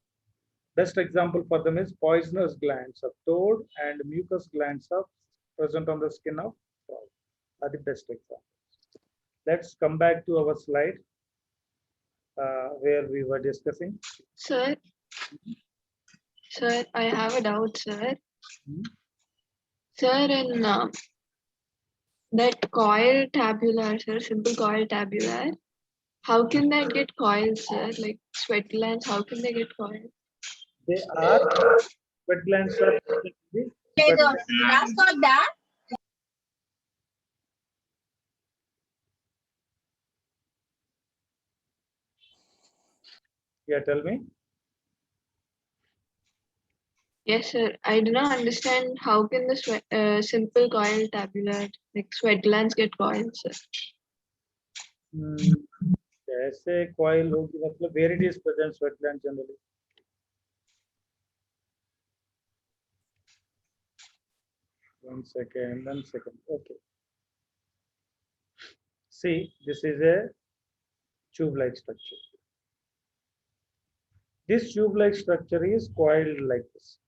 Best example for them is poisonous glands of toad and mucus glands of present on the skin of frog are the best examples. Let's come back to our slide where we were discussing. Sir, I have a doubt, sir. Sir, in that coil tabular, sir, simple coil tabular, how can that get coiled, sir? Like sweat glands, how can they get coiled? They are sweat glands are sweat glands. Yeah, tell me. Yes, sir. I do not understand how can the simple coil tabular, like sweat glands, get coiled, sir? कैसे coil होगी, मतलब where it is present sweat gland generally. One second. Okay. See, this is a tube-like structure. This tube-like structure is coiled like this.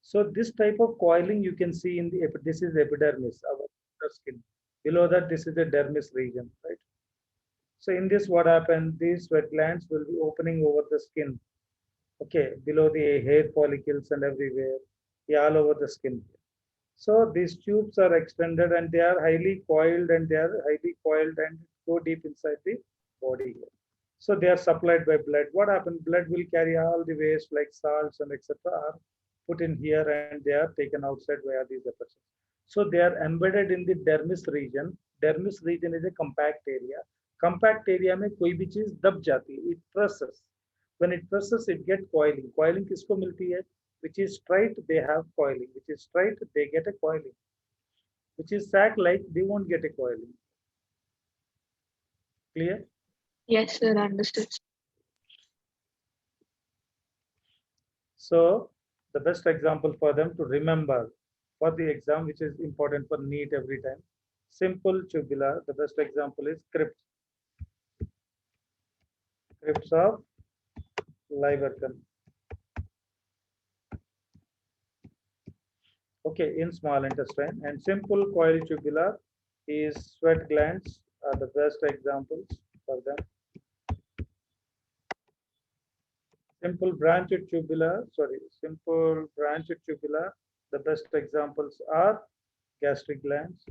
So this type of coiling you can see in the this is epidermis, our skin. Below that, this is the dermis region, right? So in this, what happened? These sweat glands will be opening over the skin. Okay, below the hair follicles and everywhere, yeah, all over the skin. So these tubes are extended and they are highly coiled and go deep inside the body. So they are supplied by blood. What happens? Blood will carry all the waste like salts and etc. are put in here and they are taken outside via these efforts. So they are embedded in the dermis region. Dermis region is a compact area. Compact area में कोई भी चीज दब जाती है. It presses. When it presses, it gets coiling. Coiling किसको मिलती है? Which is straight, they have coiling. Which is straight, they get a coiling. Which is sac-like, they won't get a coiling. Clear? Yes, sir. Understood. So the best example for them to remember for the exam, which is important for NEET every time. Simple tubular. The best example is crypt. Crypts of Lieberkühn. Okay, in small intestine, and simple coil tubular is sweat glands are the best examples for them. Simple branched tubular, simple branched tubular, the best examples are gastric glands.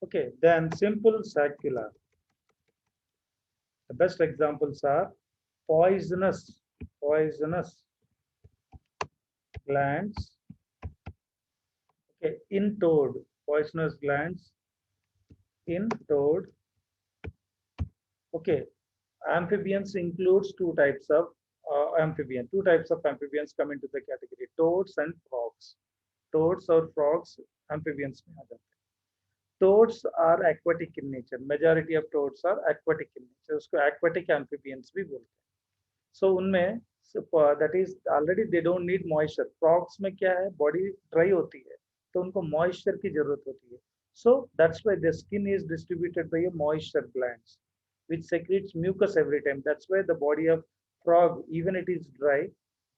Okay, then simple saccular. The best examples are poisonous glands. Okay, in toad, poisonous glands in toad. Okay, amphibians includes two types of amphibian. Two types of amphibians come into the category: toads and frogs. Toads or frogs, amphibians में आ जाते हैं. Toads are aquatic in nature. Majority of toads are aquatic in nature. उसको aquatic amphibians भी बोलते हैं. So उनमें that is already they don't need moisture. Frogs में क्या है, body dry होती है, तो उनको moisture की जरूरत होती है. So that's why the skin is distributed by a moisture glands, which secretes mucus every time. That's why the body of frog, even it is dry,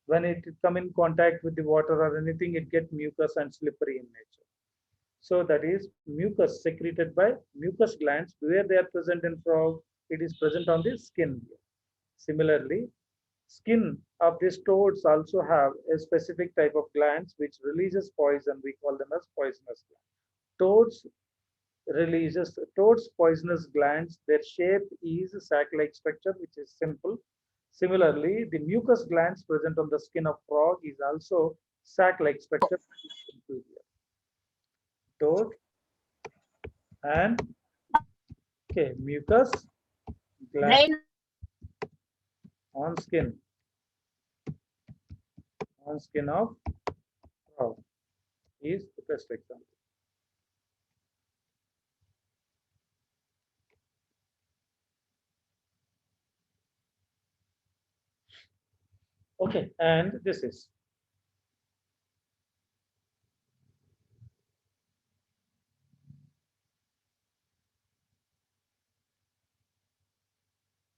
when it come in contact with the water or anything, it get mucus and slippery in nature. So that is mucus secreted by mucus glands. Where they are present in frog, it is present on the skin. Similarly, skin of these toads also have a specific type of glands which releases poison. We call them as poisonous glands. Toads poisonous glands, their shape is sac-like structure, which is simple. Similarly, the mucus glands present on the skin of frog is also sac-like structure, which is simple here. Toad and okay, mucus gland on skin of frog is the best example. Okay, and this is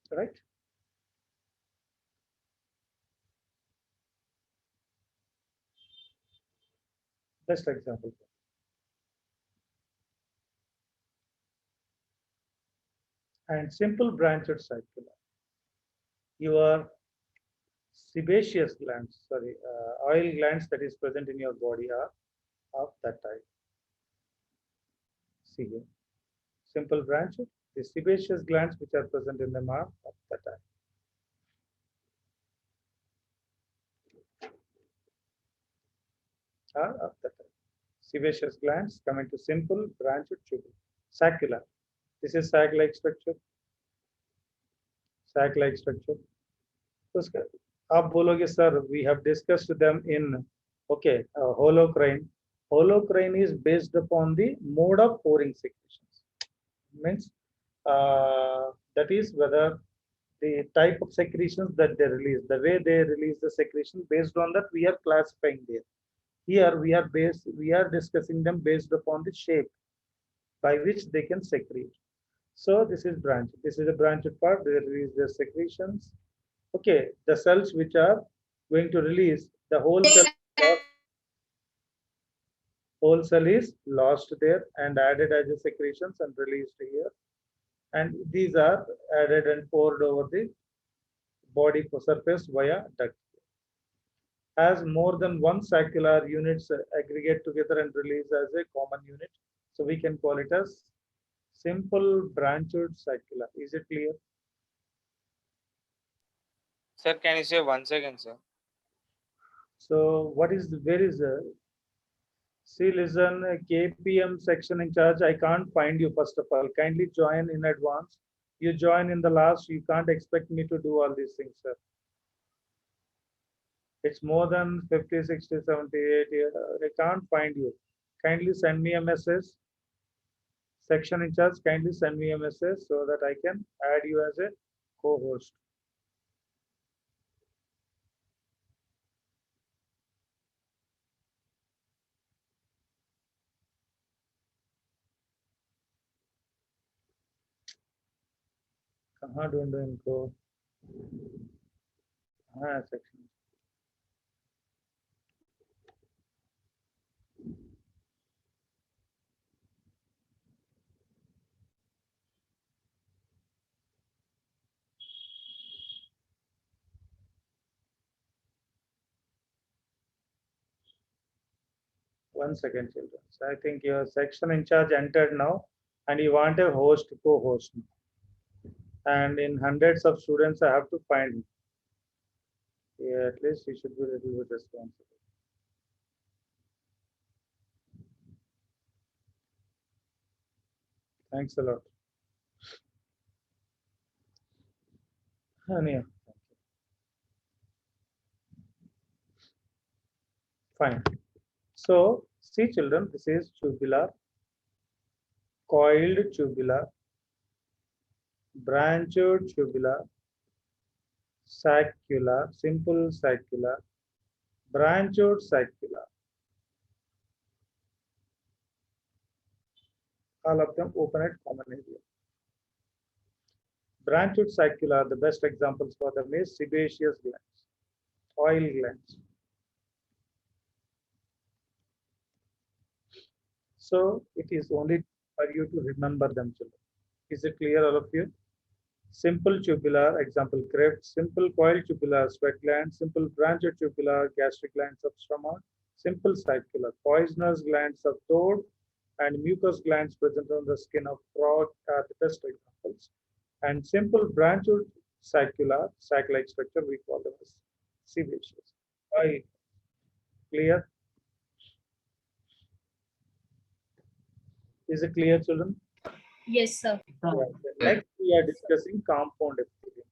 correct. Best example. And simple branched circular. Your sebaceous glands, oil glands that is present in your body are of that type. See here, simple branched. The sebaceous glands which are present in them are of that type. Are of that type. Sebaceous glands come into simple branched tubular. Saccular. This is sac-like structure. Sac-like structure. उसका आप बोलोगे sir we have discussed them in okay holocrine. Holocrine is based upon the mode of pouring secretions. Means that is whether the type of secretions that they release, the way they release the secretion, based on that we are classifying there. Here we are discussing them based upon the shape by which they can secrete. So this is branch. This is a branched part. They release their secretions. Okay, the cells which are going to release the whole cell is lost there and added as a secretions and released here. And these are added and poured over the body surface via duct. As more than one saccular units aggregate together and release as a common unit, so we can call it as simple branched saccular. Is it clear? Sir, can you say 1 second, sir? So where is see, listen, KPM section in charge, I can't find you first of all. Kindly join in advance. You join in the last, you can't expect me to do all these things, sir. It's more than 50, 60, 70, 80. I can't find you. Kindly send me a message. Section in charge, kindly send me a message so that I can add you as a co-host. कहाँ ढूंढो इनको? हाँ section. One second, children. So I think your section in charge entered now, and you want a host, co-host. And in hundreds of students, I have to find him. Yeah, at least he should be a little bit responsible. Thanks a lot. Ania. Fine. So, see children, this is tubular, coiled tubular, branched tubular, saccular, simple saccular, branched saccular. All of them open at common area. Branched saccular, the best examples for them is sebaceous glands, oil glands. So it is only for you to remember them, children. Is it clear, all of you? Simple tubular, example cleft, simple coiled tubular, sweat gland, simple branched tubular, gastric glands of stomach, simple saccular, poisonous glands of toad, and mucous glands present on the skin of frog are the best examples. And simple branched saccular, sac-like structure, we call them as sebaceous. Why? Clear? Is it clear, children? Yes, sir. Next, we are discussing compound epithelium.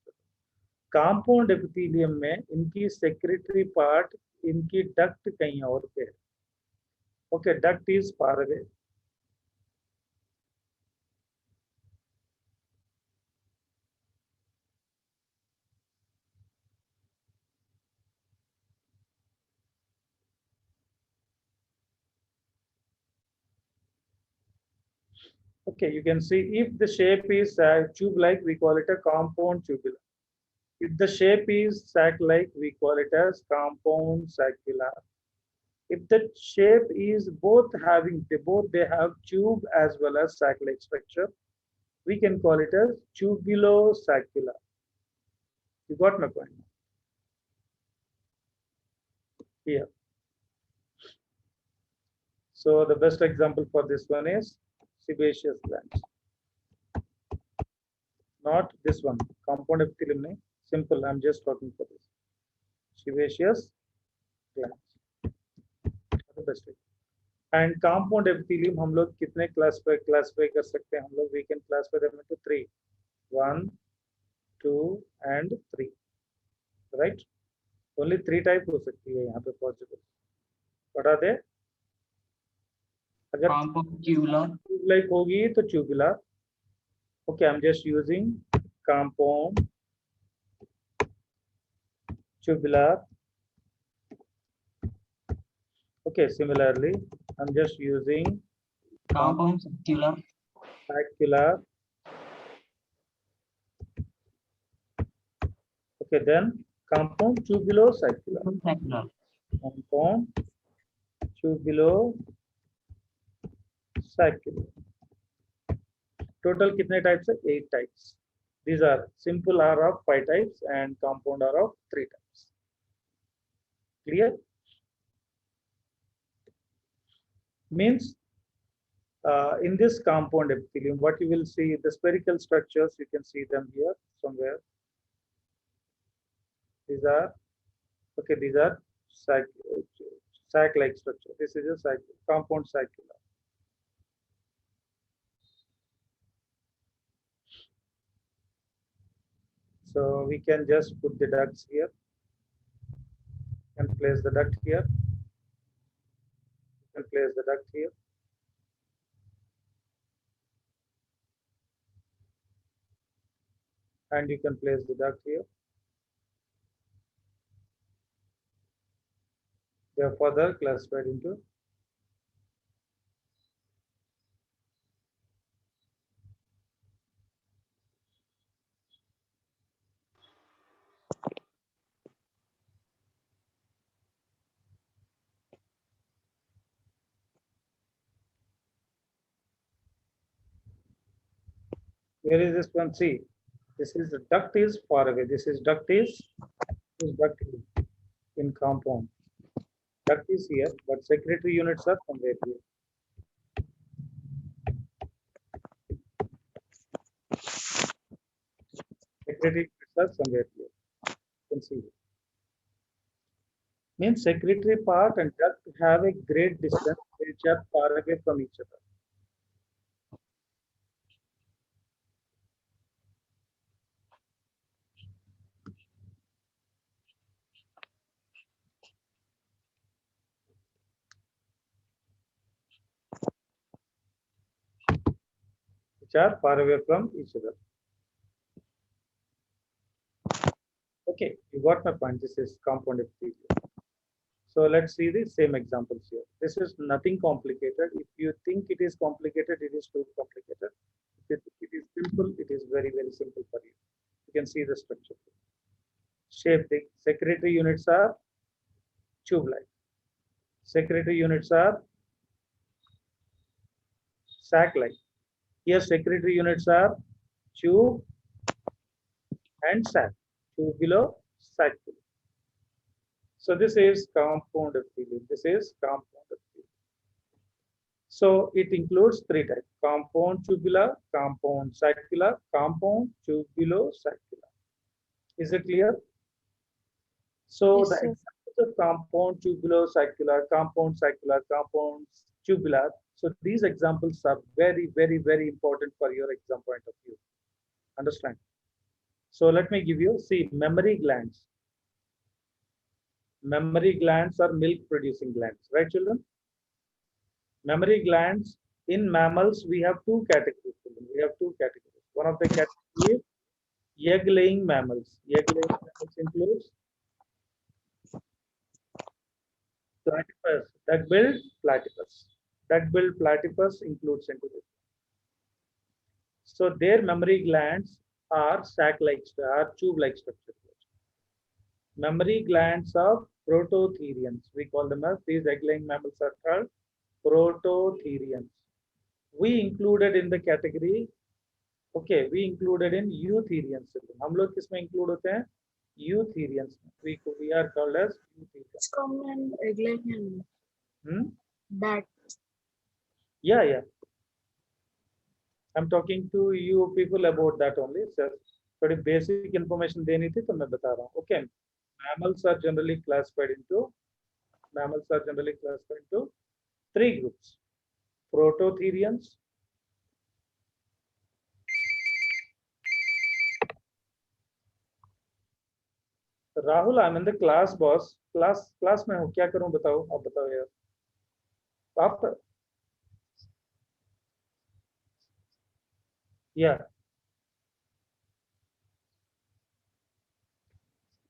Compound epithelium में इनकी secretory part, इनकी duct कहीं और पे है. Okay, duct is far away. Okay, you can see if the shape is tube-like, we call it a compound tubular. If the shape is sac-like, we call it as compound saccular. If the shape is both they have tube as well as sac-like structure, we can call it as tubulosaccular. You got my point? Here. So the best example for this one is sebaceous glands. Not this one. Compound epithelium, simple. I'm just talking for this. Sebaceous glands. The best way. And compound epithelium हम लोग कितने classify कर सकते हैं? हम लोग we can classify them into 3. 1, 2 and 3. Right? Only 3 type हो सकती है यहाँ पे possible. What are they? अगर tube-like होगी तो tubular. Okay, I'm just using compound tubular. Okay, similarly, I'm just using Compound saccular. saccular. Okay, then compound tubulosaccular. Saccular. Compound tubulosaccular. Total कितने types है? 8 types. These are simple are of 5 types and compound are of 3 types. Clear? Means in this compound epithelium, what you will see, the spherical structures, you can see them here somewhere. These are, okay, these are sac-like structure. This is a compound saccular. So we can just put the ducts here and place the duct here. And place the duct here. And you can place the duct here. They are further classified into Where is this one? See, this is the duct is far away. This duct is in compound. Duct is here, but secretory units are somewhere here. Secretory units are somewhere here. You can see it. Means secretory part and duct have a great distance, which are far away from each other. Which are far away from each other. Okay, you got my point. This is compound epithelium. So let's see the same examples here. This is nothing complicated. If you think it is complicated, it is too complicated. If it is simple, it is very, very simple for you. You can see the structure. Shape. The secretory units are tube-like. Secretory units are sac-like. Here secretory units are tube and sac. Tube below, sac below. So this is compound epithelium. This is compound epithelium. So it includes three types: compound tubular, compound saccular, compound tubulosaccular. Is it clear? So Yes, the sir. examples of compound tubulosaccular, compound saccular, compound tubular. So these examples are very, very, very important for your exam point of view. Understand? So let me give you, see, mammary glands. Mammary glands are milk producing glands, right children? Mammary glands in mammals, we have two categories. We have two categories. One of the categories is egg laying mammals. Egg laying mammals includes platypus, duck-billed platypus. Duck-billed platypus includes into this. So their mammary glands are sac-like, are tube-like structure. Mammary glands of prototherians. We call them as, these egg-laying mammals are called prototherians. We included in the category, okay, we included in eutherians. हम लोग किसमें include होते हैं? Eutherians. We are called as eutherians. It's common egg-laying Hmm? that. Yeah. I'm talking to you people about that only, sir. थोड़ी basic information देनी थी तो मैं बता रहा हूँ. Okay. Mammals are generally classified into three groups: prototherians, Rahul, I'm in the class, boss. Class में हूँ, क्या करूँ बताओ, आप बताओ यार. आप, yeah.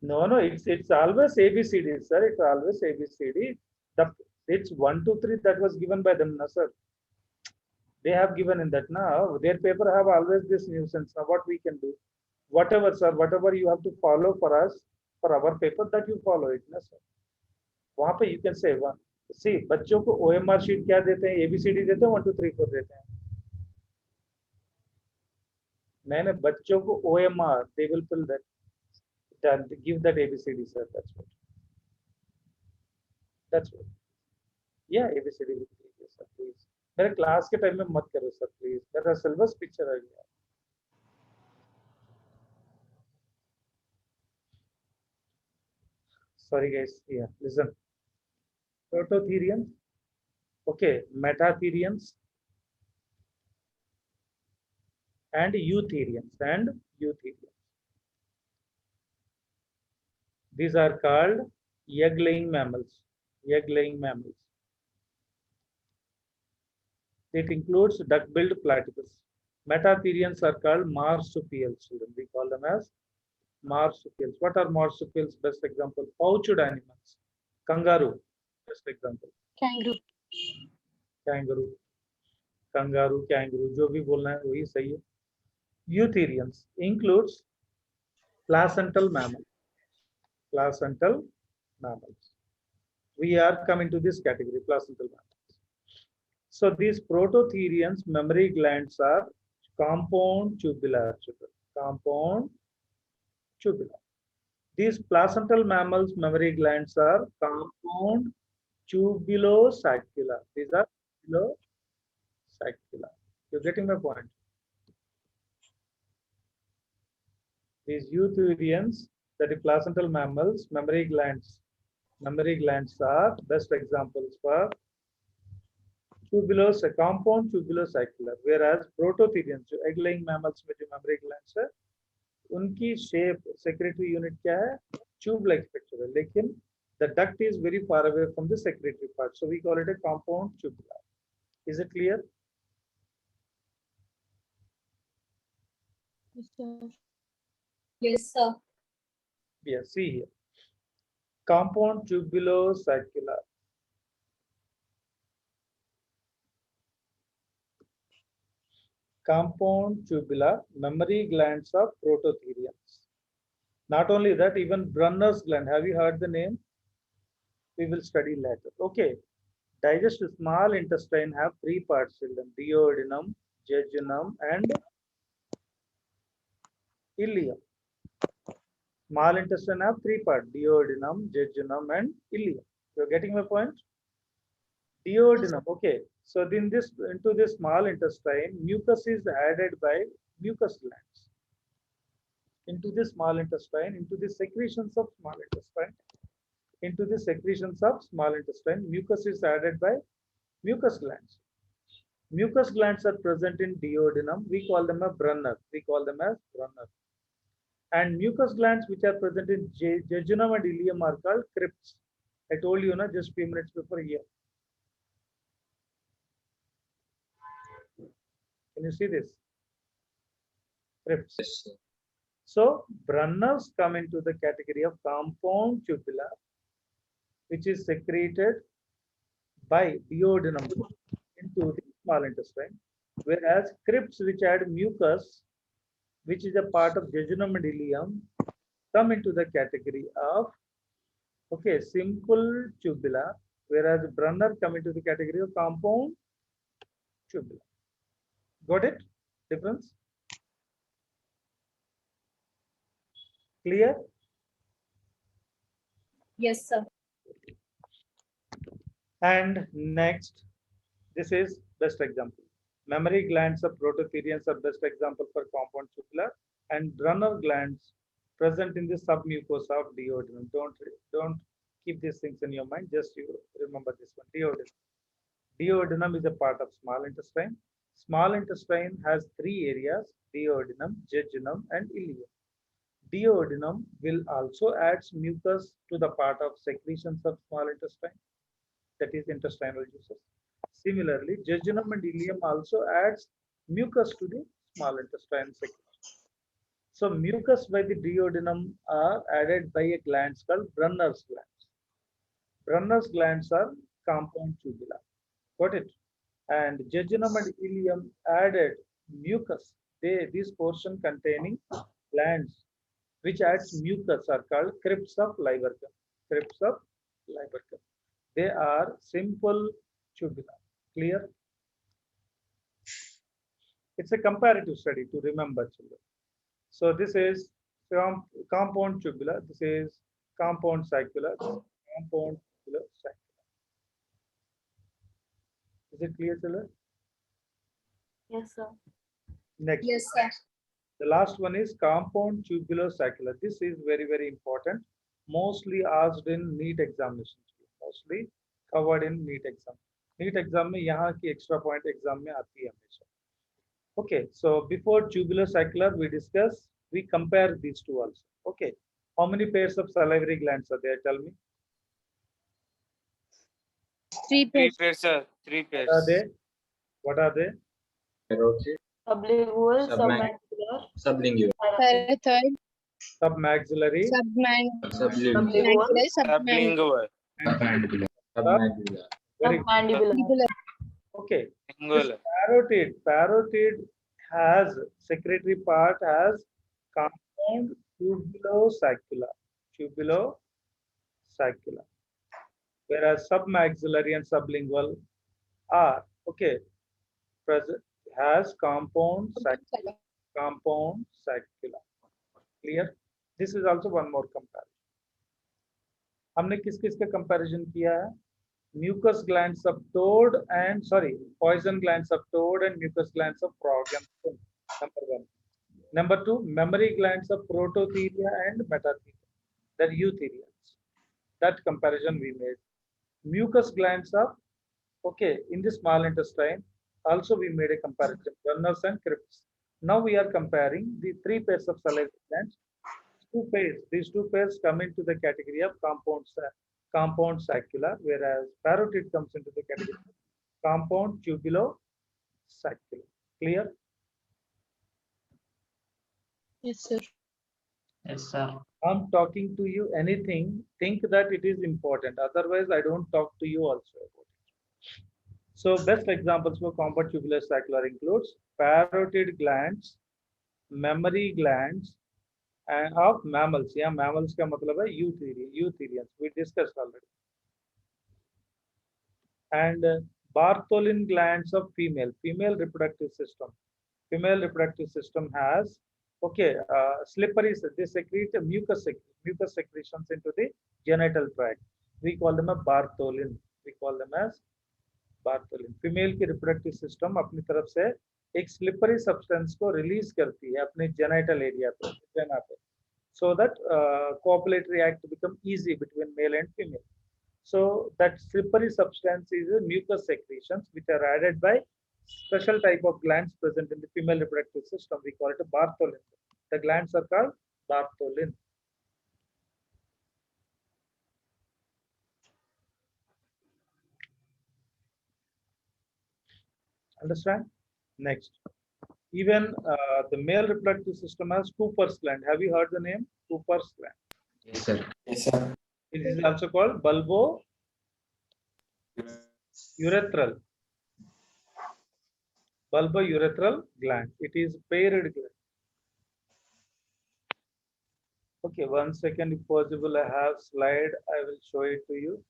No, it's always ABCD, sir. It's always ABCD. It's 1, 2, 3 that was given by them, na, sir. They have given in that now. Their paper have always this nuisance. Now what we can do? Whatever, sir, whatever you have to follow for us, for our paper, that you follow it, na, sir. वहाँ पे you can say one. See, बच्चों को OMR sheet क्या देते हैं? ABCD देते हैं, 1, 2, 3, 4 देते हैं. नहीं, बच्चों को OMR, they will fill that. Give that ABCD, sir. That's what. Yeah, ABCD will be, sir, please. मेरे क्लास के टाइम में मत करो सर प्लीज. मेरा सिलेबस पिक्चर आ गया. Sorry guys. Yeah, listen. Prototherians, okay, metatherians, and eutherians. These are called egg-laying mammals. It includes duck-billed platypus. Metatherians are called marsupials. We call them as marsupials. What are marsupials? Best example, pouched animals. Kangaroo, best example. Kangaroo, जो भी बोलना है वही सही है. Eutherians includes placental mammals. We are coming to this category, placental mammals. So these prototherians mammary glands are compound tubular. Children. Compound tubular. These placental mammals' mammary glands are compound tubulosaccular. These are tubulosaccular. You're getting my point? These eutherians, that is placental mammals, mammary glands are best examples for compound tubulosaccular, whereas prototherians, जो egg-laying mammals में जो mammary glands है, उनकी shape secretory unit क्या है? Tube-like structure है, लेकिन the duct is very far away from the secretory part, so we call it a compound tubular. Is it clear? Yes, sir. Yes, see here. Compound tubulosaccular. Compound tubular mammary glands of prototherians. Not only that, even Brunner's gland. Have you heard the name? We will study later. Okay. Digestive small intestine have three parts, children: duodenum, jejunum, and ileum. Small intestine have three parts: duodenum, jejunum, and ileum. You're getting my point? Duodenum. Okay. So in this, into this small intestine, mucus is added by mucus glands. Into this small intestine, into the secretions of small intestine, mucus is added by mucus glands. Mucus glands are present in duodenum. We call them a Brunner. And mucus glands which are present in jejunum and ileum are called crypts. I told you, just few minutes before here. Can you see this? Crypts. Yes, sir. So Brunners come into the category of compound tubular, which is secreted by duodenum into the small intestine, whereas crypts which add mucus, which is a part of jejunum and ileum, come into the category of simple tubular, whereas Brunner come into the category of compound tubular. Got it? Difference? Clear? Yes, sir. And next, this is best example. Mammary glands of prototherians are best example for compound tubular, and Brunner glands present in the submucosa of duodenum. Don't keep these things in your mind. Just you remember this one. Duodenum. Duodenum is a part of small intestine. Small intestine has three areas: duodenum, jejunum, and ileum. Duodenum will also add mucus to the part of secretions of small intestine, that is intestinal juices. Similarly, jejunum and ileum also adds mucus to the small intestine secretion. So mucus by the duodenum are added by a gland called Brunner's glands. Brunner's glands are compound tubular. Got it? And jejunum and ileum added mucus. This portion containing glands which adds mucus are called crypts of Lieberkühn. They are simple tubular. Clear? It's a comparative study to remember, children. So this is compound tubular. This is compound saccular. Compound tubular saccular. Is it clear, children? Yes, sir. Next. Yes, sir. The last one is compound tubulosaccular. This is very, very important. Mostly asked in NEET examinations. Mostly covered in NEET exam. NEET exam में यहाँ की extra point exam में आती है हमेशा. Okay, so before tubulosaccular we compare these two also. Okay, how many pairs of salivary glands are there? Tell me. Three Three pairs, sir. Three pairs. What are they? Parotid, Sublingual, Submaxillary. submaxillary, sublingual, Parathoid, Submaxillary. sublingual, Sublingual. submandibular, submandibular, Very good. submandibular. Okay. This Angular. parotid has secretory part has compound tubulosaccular, whereas submaxillary and sublingual are present has compound saccula. Clear? This is also one more comparison. हमने किस किस का comparison किया है? Mucus glands of toad and poison glands of toad and mucus glands of frog. Number 1. Number 2, mammary glands of prototheria and metatheria. That eutherians. That comparison we made. Mucus glands of in the small intestine. Also we made a comparison. Runners and crypts. Now we are comparing the 3 pairs of salivary glands. 2 pairs. These 2 pairs come into the category of compound saccular, whereas parotid comes into the category of compound tubulosaccular. Clear? Yes, sir. Yes, sir. I'm talking to you anything, think that it is important. Otherwise, I don't talk to you also about it. So best examples for compound tubulosaccular includes parotid glands, mammary glands, and of mammals. Yeah, mammals का मतलब है eutherians. We discussed already. And Bartholin glands of female reproductive system. Female reproductive system has slippery. They secrete mucus secretions into the genital tract. We call them a Bartholin. Female की reproductive system अपनी तरफ से एक slippery substance को release करती है अपने genital area पे, so that copulatory act become easy between male and female. So that slippery substance is a mucus secretions which are added by special type of glands present in the female reproductive system. We call it a Bartholin. The glands are called Bartholin. Understand? Next. Even the male reproductive system has Cooper's gland. Have you heard the name? Cooper's gland. Yes, sir. Yes, sir. It is also called bulbourethral gland. It is paired gland. Okay, 1 second, if possible, I have slide. I will show it to you.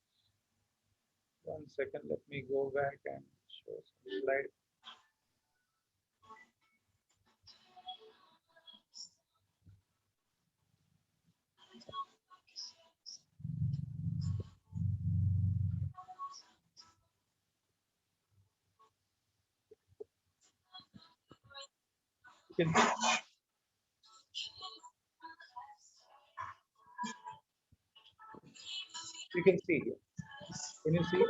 1 second, let me go back and show some slide. You can see here. Can you see?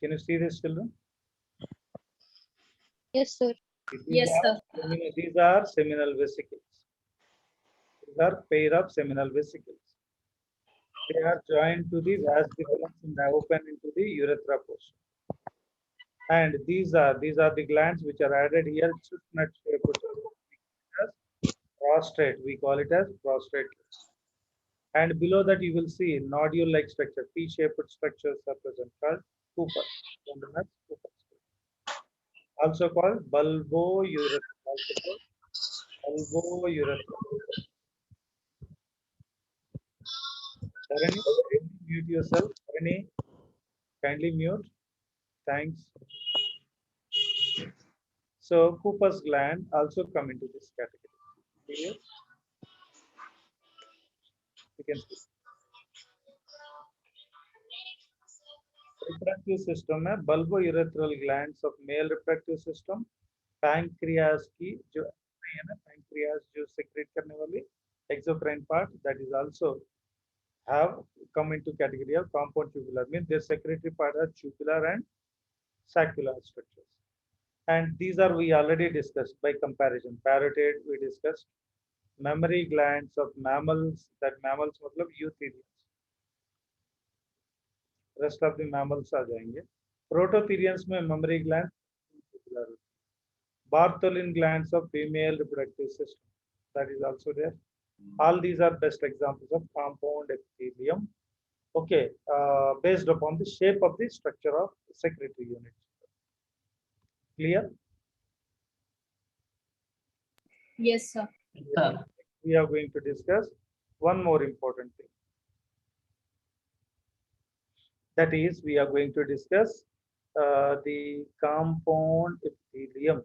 Can you see this, children? Yes, sir. These Yes, sir. These are seminal vesicles. These are pair of seminal vesicles. They are joined to the vas deferens and open into the urethra portion. And these are the glands which are added here. Prostate. We call it as prostate. And below that you will see nodule-like structure, T-shaped structures are present called Cooper. Also called bulbourethral. Dharani, mute yourself. Dharani, kindly mute. Thanks. So Cooper's gland also come into this category. Clear? You can see. Reproductive system में bulbourethral glands of male reproductive system, pancreas की जो नहीं है ना, pancreas जो secrete करने वाली exocrine part, that is also have come into category of compound tubular. Means their secretory part are tubular and saccular structures. And these are we already discussed by comparison. Parotid we discussed. Mammary glands of mammals, that mammals मतलब eutherians. Rest of the mammals आ जाएंगे. Prototherians में mammary gland, Bartholin glands of female reproductive system, that is also there. All these are best examples of compound epithelium. Okay, based upon the shape of the structure of secretory units. Clear? Yes, sir. Sir. We are going to discuss one more important thing. That is, we are going to discuss the compound epithelium.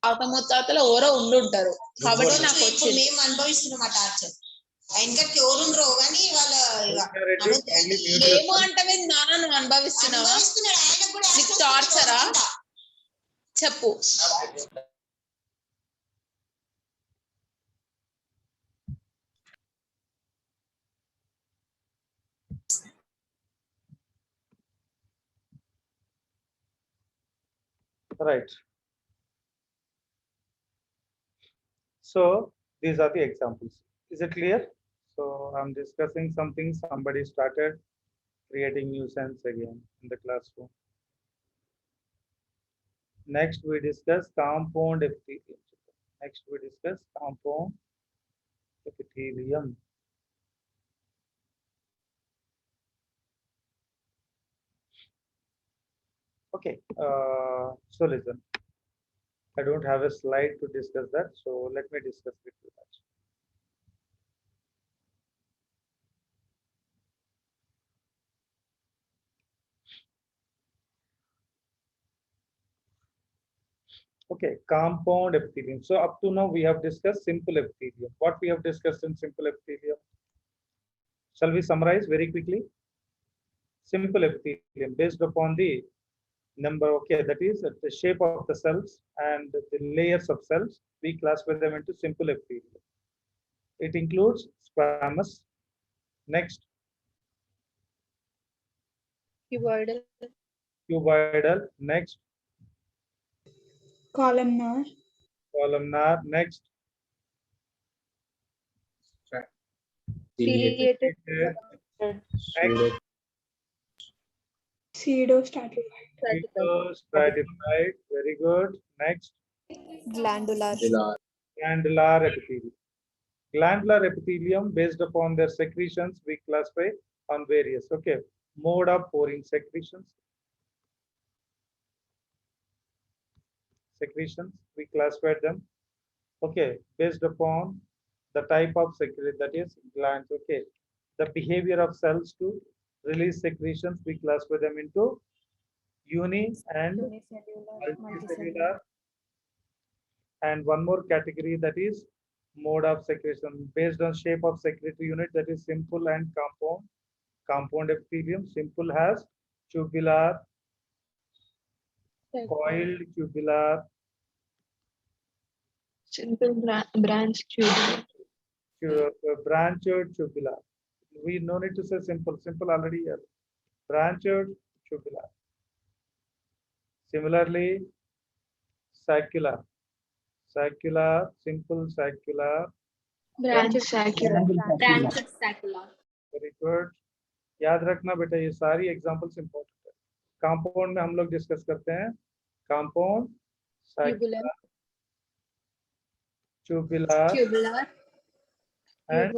తాత ముత్తాతలు ఎవరో ఉండుంటారు కాబట్టి నాకు ఇప్పుడు వచ్చింది. మేము అనుభవిస్తున్నాం ఆ టార్చర్. ఆయనకి ఎవరుండ్రో కానీ వాళ్ళ ఏమో అంటే నాన్న నువ్వు అనుభవిస్తున్నావా? అనుభవిస్తున్నాడు. ఆయన కూడా నీకు టార్చరా? చెప్పు. Right. So these are the examples. Is it clear? So I'm discussing something. Somebody started creating nuisance again in the classroom. Next we discuss compound epithelium. Next we discuss compound epithelium. Okay, so listen. I don't have a slide to discuss that, so let me discuss with you that. Okay, compound epithelium. So up to now we have discussed simple epithelium. What we have discussed in simple epithelium? Shall we summarize very quickly? Simple epithelium based upon the number, okay, that is the shape of the cells and the layers of cells, we classify them into simple epithelium. It includes squamous. Next, Cuboidal. cuboidal. Next, Columnar. columnar. Next, Ciliated. next, Pseudostratified. stratified. Very good. Next, Glandular. glandular epithelium. Glandular epithelium, based upon their secretions, we classify on various, okay, mode of pouring secretions. Secretions, we classified them, okay, based upon the type of secretion, that is glands, okay. The behavior of cells to release secretions, we classify them into uni and multicellular. And one more category, that is mode of secretion based on shape of secretory unit, that is simple and compound. Compound epithelium, simple has tubular, coiled tubular, Simple branch tubular. branched tubular. We no need to say simple, simple already here. Branched tubular. Similarly, circular, simple circular. Branch saccular. Branches saccular. Very good. याद रखना बेटा, ये सारी examples important है. Compound में हम लोग discuss करते हैं compound, Tubular. tubular Tubular. and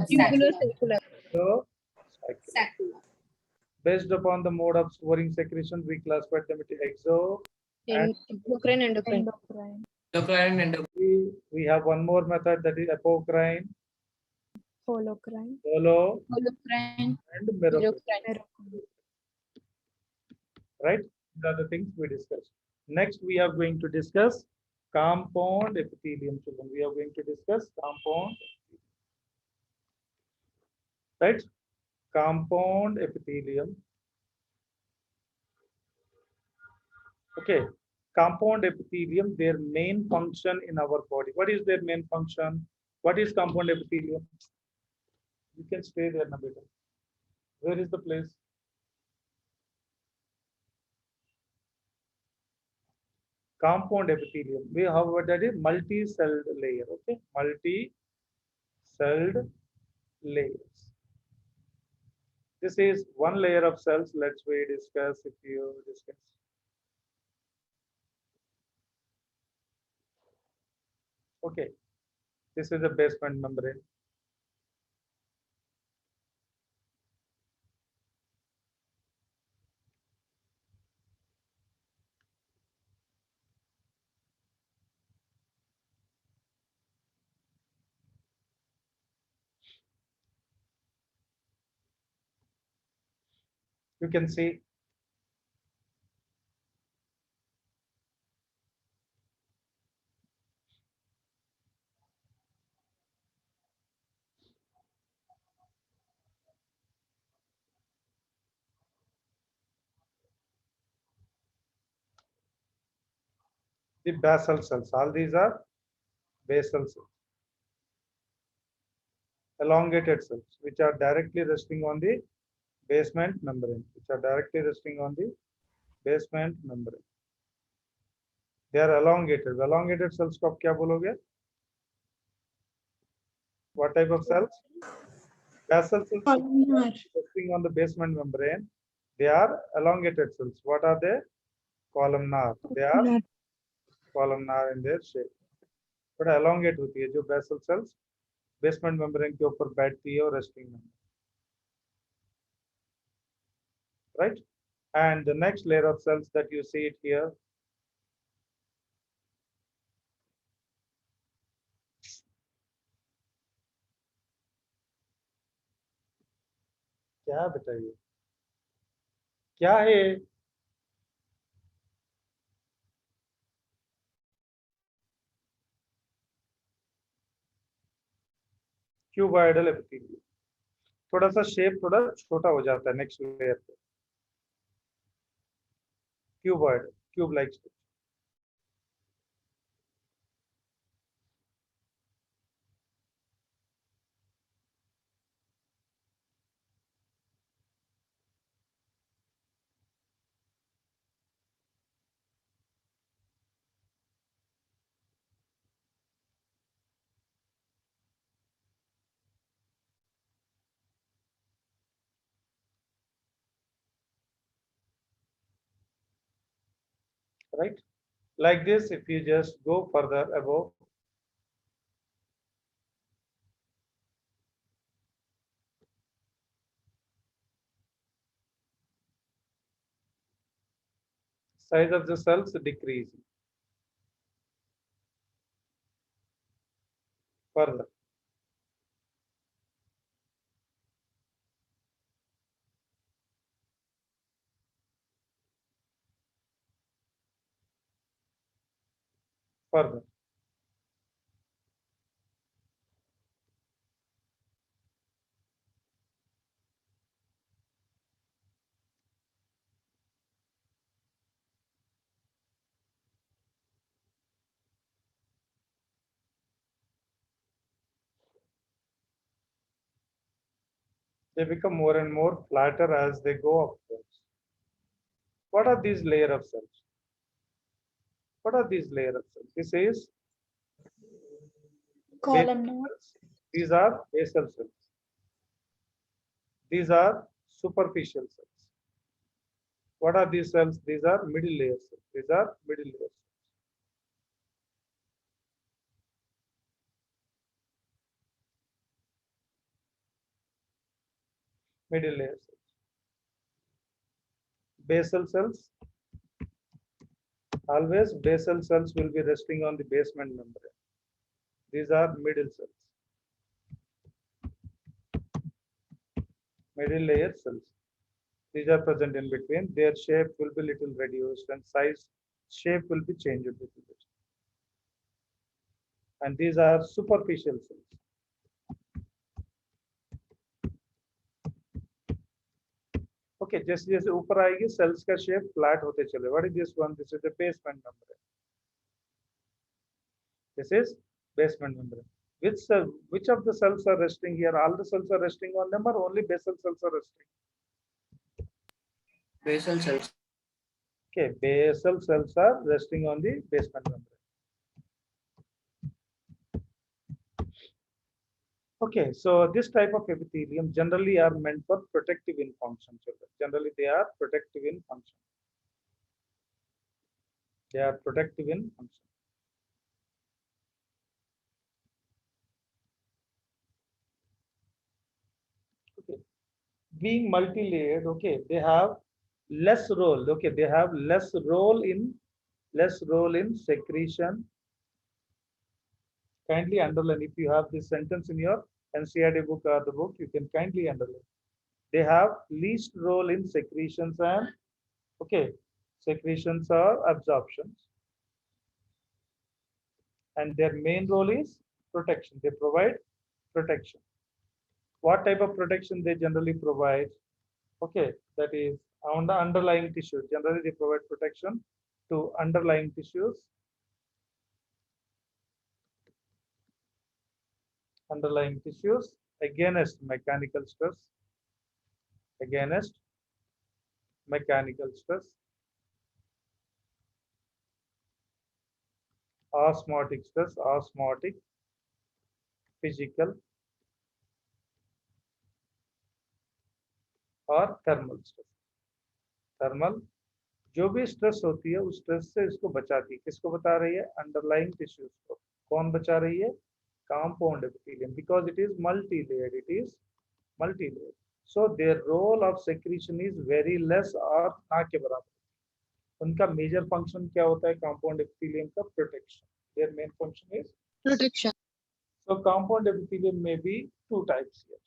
Tubular. so Saccular. based upon the mode of storing secretion, we classify them into exo. And Endocrine. we have one more method, that is apocrine, Holocrine. holo, Holocrine. and merocrine. Right? These are the things we discussed. Next, we are going to discuss compound epithelium. Children, we are going to discuss compound, right? Compound epithelium. Okay, compound epithelium, their main function in our body. What is their main function? What is compound epithelium? You can stay there, Nabita. Where is the place? Compound epithelium. We have what, that is multi-celled layer. Okay, multi-celled layers. This is one layer of cells. Let's we discuss if you discuss. Okay, this is the basement membrane. You can see. The basal cells. All these are basal cells. Elongated cells, which are directly resting on the basement membrane. Basement membrane. They are elongated. Elongated cells को आप क्या बोलोगे? What type of cells? Basal cells resting on the basement membrane. They are elongated cells. What are they? Columnar. They are columnar in their shape. But elongate होती है जो basal cells basement membrane के ऊपर बैठती है और resting में. Right? And the next layer of cells that you see it here. क्या बेटा ये? क्या है? Cuboidal epithelium. थोड़ा सा शेप थोड़ा छोटा हो जाता है नेक्स्ट लेयर पे. Cuboid, cube like shape. Right? Like this, if you just go further above, size of the cells decrease further. Further. They become more and more flatter as they go upwards. What are these layer of cells? What are these layer of cells? This is Columnar. these are basal cells. These are superficial cells. What are these cells? These are middle layer cells. These are middle layer cells. Middle layer cells. Basal cells. Always basal cells will be resting on the basement membrane. These are middle cells. Middle layer cells. These are present in between. Their shape will be little reduced and size shape will be changed a little bit. And these are superficial cells. Okay, जैसे जैसे ऊपर आएगी cells का shape flat होते चले. What is this one? This is the basement membrane. This is basement membrane. Which of the cells are resting here? All the cells are resting on them, or only basal cells are resting? Basal cells. Okay, basal cells are resting on the basement membrane. Okay, so this type of epithelium generally are meant for protective in function, children. Generally, they are protective in function. They are protective in function. Okay, being multi-layered, okay, they have less role. Okay, they have less role in secretion. Kindly underline if you have this sentence in your NCERT book or the book, you can kindly underline. they have least role in secretions and secretions or absorptions, and their main role is protection. They provide protection. What type of protection they generally provide? That is on the underlying tissues. Generally, they provide protection to underlying tissues, against mechanical stress, osmotic stress, physical और thermal stress. Thermal जो भी stress होती है उस stress से इसको बचाती है. किसको बता रही है? अंडरलाइंग टिश्यूज को. कौन बचा रही है? Compound epithelium, because it is multi layered. So their role of secretion is very less और ना के बराबर. उनका मेजर फंक्शन क्या होता है कंपाउंड एपिथेलियम का? Protection. Their main function is Protection. so compound epithelium may be two types here.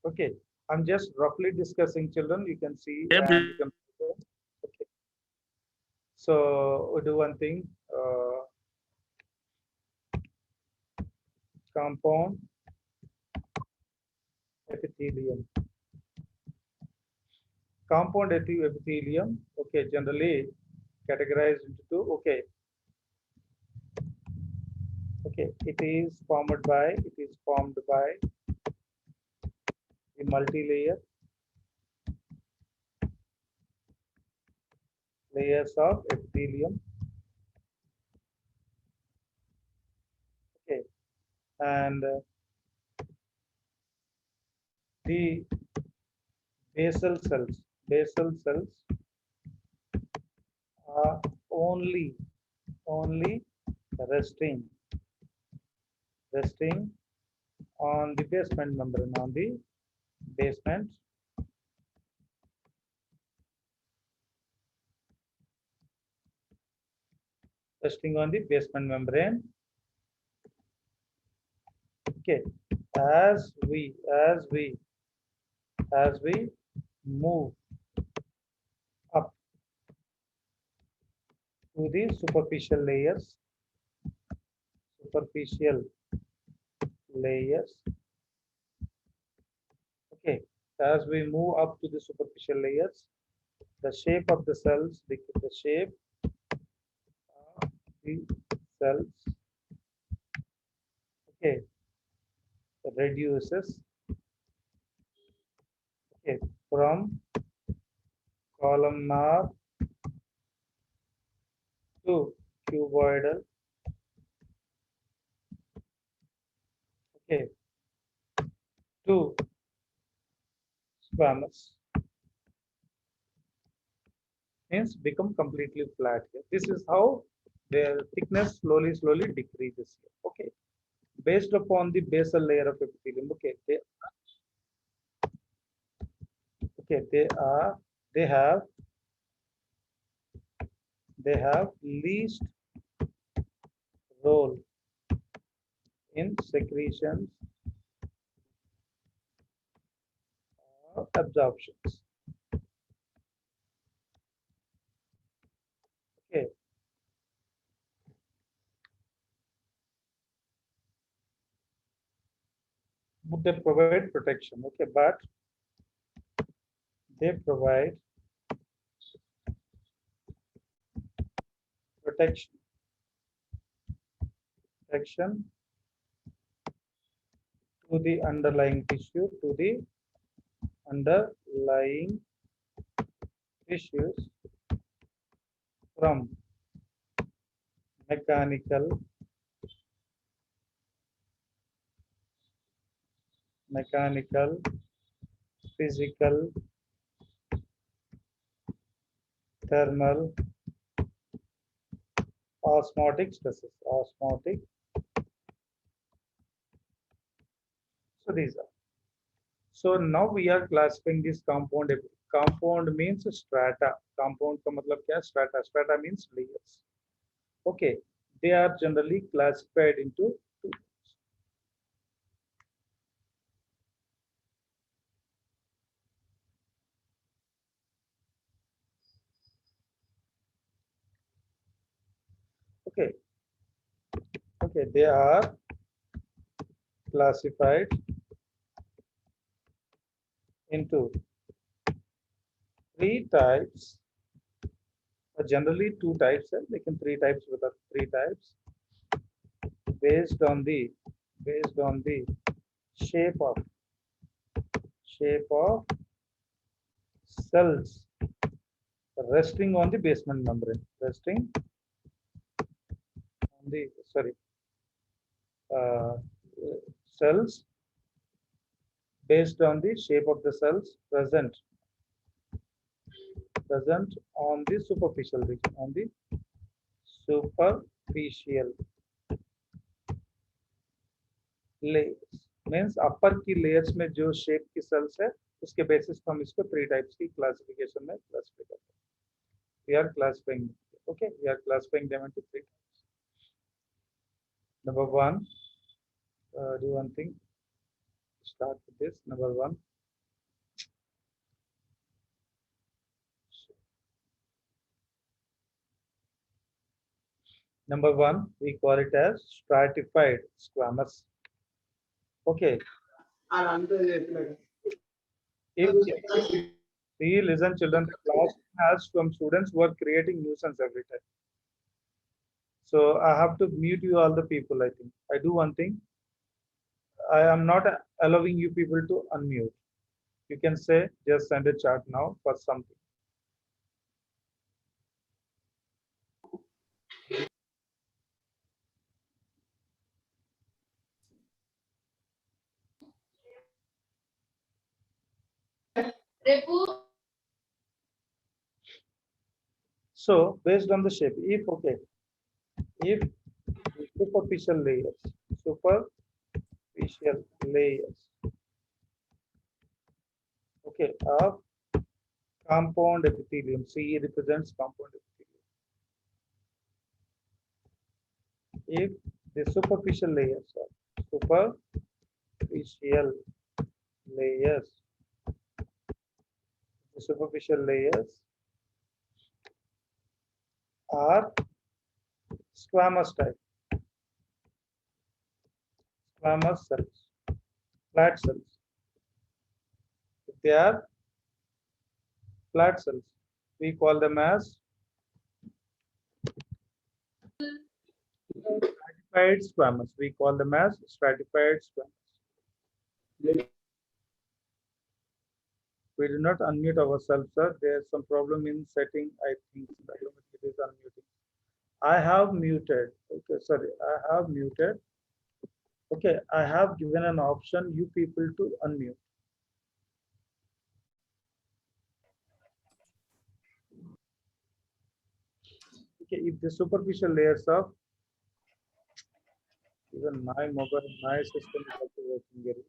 Okay, I'm just roughly discussing, children. You can see and you can. Okay, so we'll do one thing. Compound epithelium. Compound epithelium, generally categorized into two. It is formed by the multi-layer layers of epithelium. And the basal cells are only resting on the basement membrane, resting on the basement membrane. As we move up to the superficial layers, as we move up to the superficial layers, the shape of the cells, reduces from columnar to cuboidal, to squamous. Means become completely flat here. This is how their thickness slowly decreases here. Based upon the basal layer of epithelium. They have least role in secretions or absorptions. They provide protection, but they provide protection to the underlying tissue, from mechanical, physical, thermal, osmotic stresses. So these are. So now we are classifying this compound. Compound means strata. Compound का मतलब क्या? Strata. Strata means layers. They are generally classified into two. Okay. Okay, they are classified into three types. Generally two types, लेकिन three types with three types based on the shape of cells resting on the basement membrane, resting on the cells based on the shape of the cells present on the superficial region, on the superficial layers. Means अपर की layers में जो shape की sales है उसके basis पर हम इसको three types की क्लासिफिकेशन में क्लासिफाई करते हैं. We are classifying, okay, we are classifying them into three types. Number one, do one thing, start with this. Number one, we call it as stratified squamous. Okay. See, listen, children, the class has some students who are creating nuisance every time. So I have to mute you all the people, I think. I do one thing. I am not allowing you people to unmute. You can say, just send a chat now for something. So based on the shape, if superficial layers, okay, of compound epithelium, C represents compound epithelium. If the superficial layers are squamous type, squamous cells, flat cells. If they are flat cells, we call them as stratified squamous. We call them as stratified squamous. We do not unmute ourselves, sir. There's some problem in setting, I think. It is unmuting. I have muted. Okay, sorry, I have muted. Okay, I have given an option you people to unmute. Okay, if the superficial layers of even my system is also working very.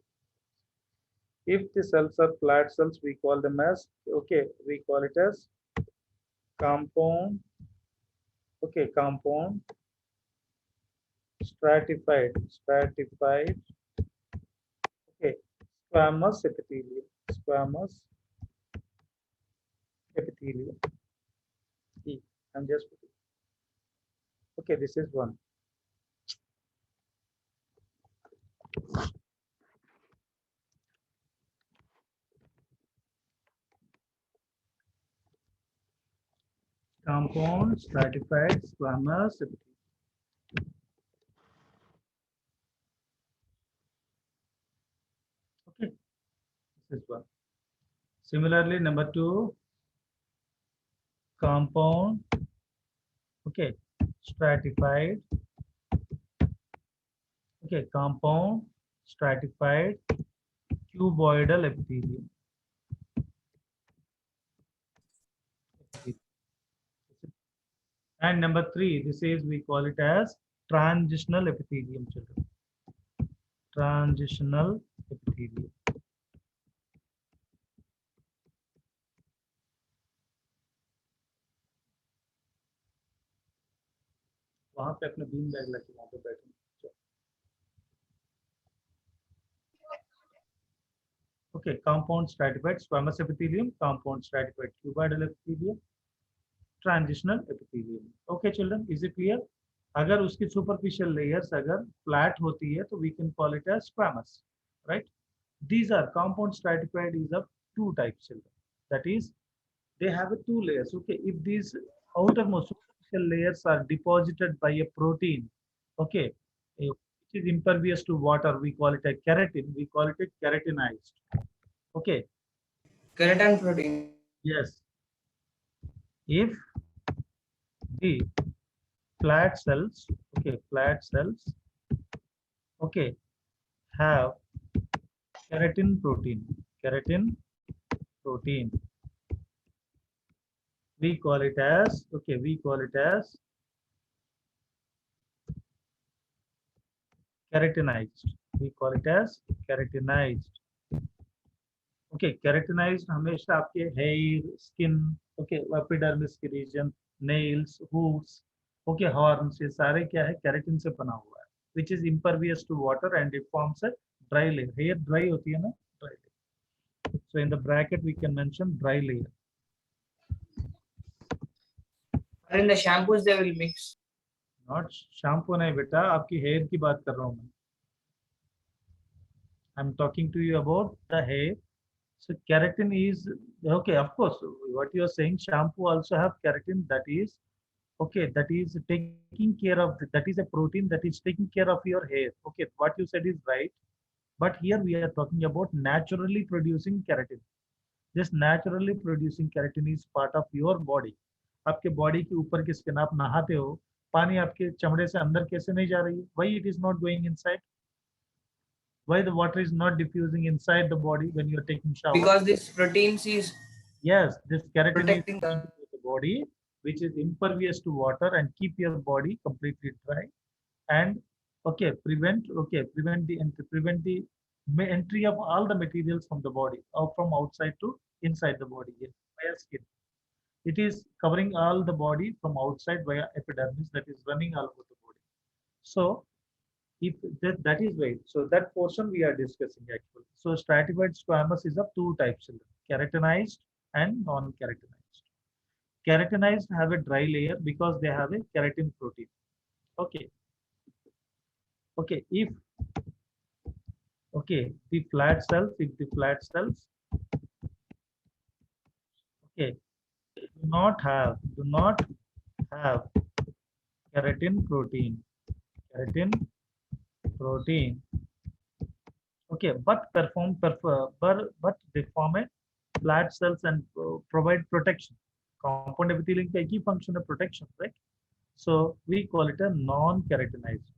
If the cells are flat cells, we call them as, okay, we call it as compound, okay, compound stratified, okay, squamous epithelium, E, I'm just putting. Okay, this is one. Compound stratified squamous epithelium. Okay, this is one. Similarly, number two, compound, okay, stratified, okay, compound stratified cuboidal epithelium. And number three, this is, we call it as transitional epithelium, children. Transitional epithelium. वहां पे अपने bean bag लेके वहां पे बैठे. Okay, compound stratified squamous epithelium, compound stratified cuboidal epithelium, transitional epithelium. Okay, children, is it clear? अगर उसकी superficial layers अगर फ्लैट होती है तो we can call it as squamous, right? These are compound stratified is of two types, children. That is, they have a two layers. Okay, if these outermost superficial layers are deposited by a protein, okay, which is impervious to water, we call it a keratin. We call it a keratinized. Okay. Keratin protein. Yes. If the flat cells, okay, flat cells, okay, have keratin protein, we call it as, okay, we call it as keratinized. We call it as keratinized. Okay, keratinized हमेशा आपके hair, skin, okay, epidermis की region, nails, hooves, okay, horns, ये सारे क्या है, keratin से बना हुआ है, which is impervious to water and it forms a dry layer. Hair dry होती है ना, dry layer. So in the bracket we can mention dry layer. And in the shampoos they will mix. Not shampoo नहीं बेटा, आपकी hair की बात कर रहा हूँ मैं. I'm talking to you about the hair. So keratin is okay, of course. What you are saying, shampoo also have keratin. That is okay. That is taking care of. That is a protein that is taking care of your hair. Okay, what you said is right. But here we are talking about naturally producing keratin. This naturally producing keratin is part of your body. आपके body के ऊपर की skin, आप नहाते हो, पानी आपके चमड़े से अंदर कैसे नहीं जा रही है? Why it is not going inside? Why the water is not diffusing inside the body when you are taking shower? Because this proteins is Yes, this keratin protecting is the body, which is impervious to water and keep your body completely dry and okay, prevent the entry of all the materials from the body or from outside to inside the body, yes, via skin. It is covering all the body from outside via epidermis that is running all over the body. So if that is right, so that portion we are discussing actually. So stratified squamous is of two types, keratinized and non-keratinized. Keratinized have a dry layer because they have a keratin protein. Okay. Okay. If okay, the flat cells, okay, do not have keratin protein. Okay, but but they form a flat cells and provide protection. Compound epithelium का एक ही function है protection, right? So we call it a non-keratinized.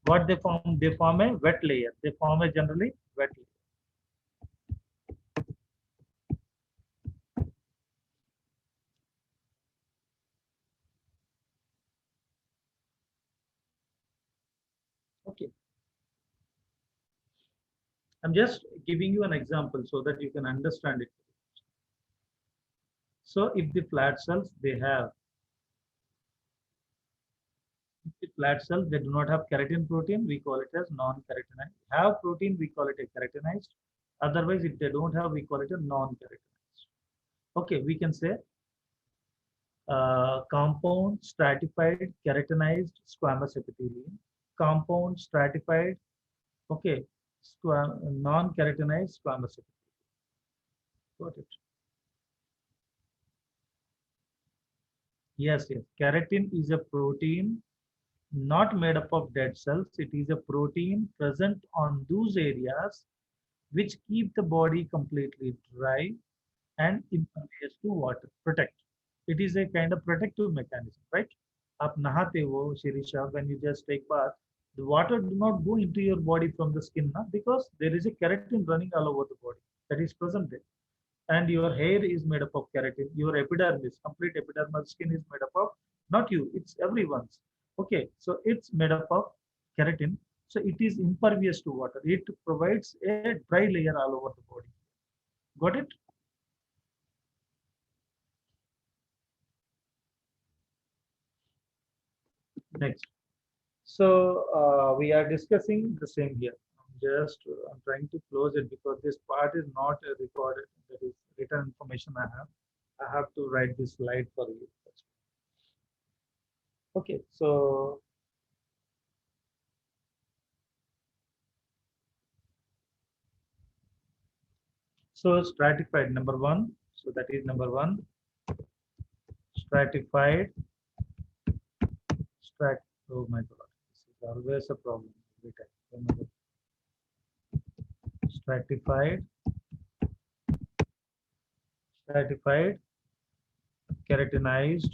What they form? They form a wet layer. They form a generally wet layer. Okay. I'm just giving you an example so that you can understand it. So if the flat cells, they have flat cells, they do not have keratin protein, we call it as non-keratinized. Have protein, we call it a keratinized. Otherwise, if they don't have, we call it a non-keratinized. Okay, we can say compound stratified keratinized squamous epithelium, compound stratified, okay, non-keratinized squamous epithelium. Got it? Yes, yes. Keratin is a protein not made up of dead cells. It is a protein present on those areas which keep the body completely dry and impervious to water. Protect. It is a kind of protective mechanism, right? आप नहाते हो, Shirisha, when you just take bath, the water do not go into your body from the skin, na? Because there is a keratin running all over the body that is present there. And your hair is made up of keratin. Your epidermis, complete epidermal skin is made up of, not you, it's everyone's. Okay, so it's made up of keratin. So it is impervious to water. It provides a dry layer all over the body. Got it? Next. So we are discussing the same here. just I'm trying to close it because this part is not recorded. That is written information I have. I have to write this slide for you. Okay, so stratified number one. So that is number one. Stratified. Oh my God, this is always a problem every time. Remember. Stratified. Stratified. Keratinized.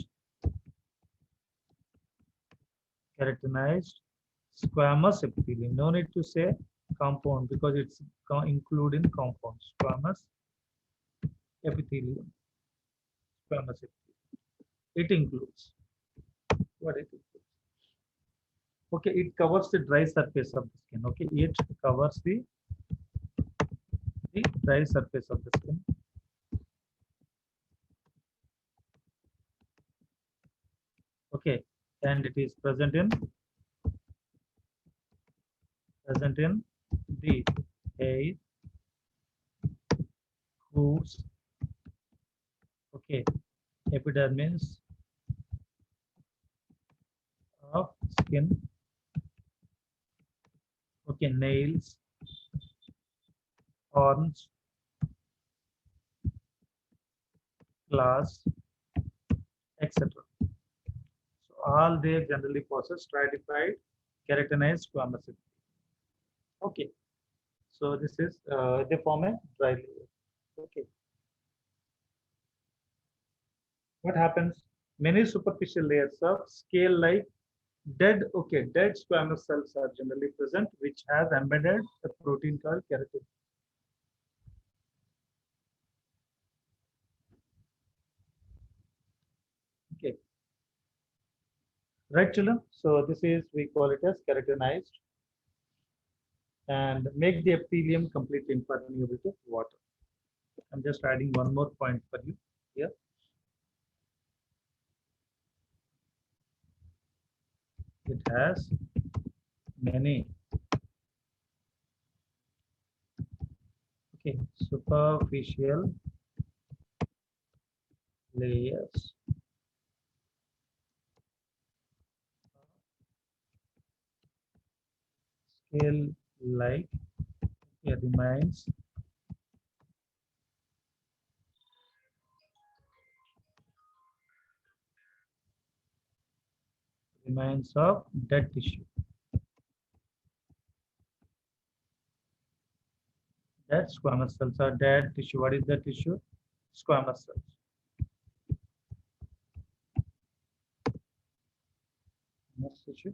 Keratinized squamous epithelium. No need to say compound because it's including compound. Squamous epithelium. Squamous epithelium. It includes what it includes. Okay, it covers the dry surface of the skin. Okay, it covers the dry surface of the skin. Okay, and it is present in the hair, hooves, okay, epidermis of skin, okay, nails, horns, claws, etc. So all they generally possess stratified keratinized squamous epithelium. Okay, so this is they form a dry layer. Okay, what happens? Many superficial layers of scale-like dead squamous cells are generally present, which has embedded a protein called keratin. Okay, right, children? So this is, we call it as keratinized, and make the epithelium completely impermeable to water. I'm just adding one more point for you here. It has many superficial layers scale like remains of dead tissue. Dead squamous cells are dead tissue. What is the tissue? Squamous cells. Next tissue.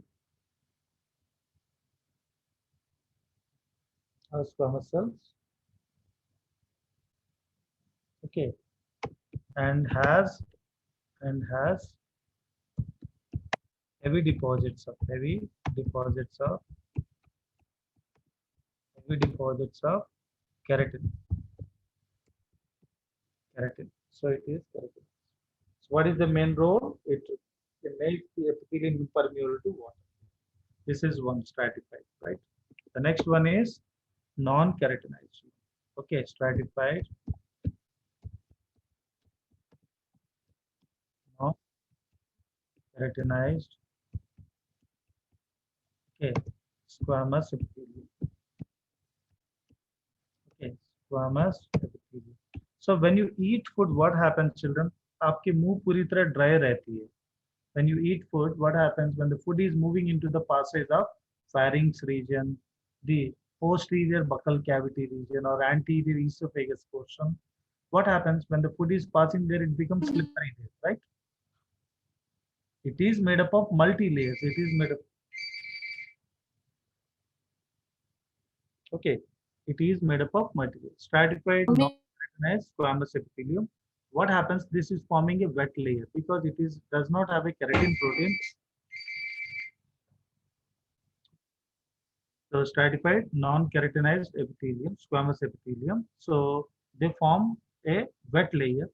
Squamous cells. Okay, and has heavy deposits of keratin. So it is keratin. So what is the main role? It makes the epithelium impermeable to water. This is one stratified, right? The next one is non-keratinized. Okay, stratified, non-keratinized. Okay, squamous epithelium. Okay, squamous epithelium. So when you eat food, what happens, children? आपके मुंह पूरी तरह dry रहती है. When you eat food, what happens when the food is moving into the passage of pharynx region, the posterior buccal cavity region, or anterior esophagus portion? What happens when the food is passing there? It becomes slippery there, right? It is made up of multi-layers. It is made up. Okay, it is made up of multi-layers. Stratified, non-keratinized squamous epithelium. What happens? This is forming a wet layer because it does not have a keratin protein. So stratified, non-keratinized epithelium, squamous epithelium. So they form a wet layer.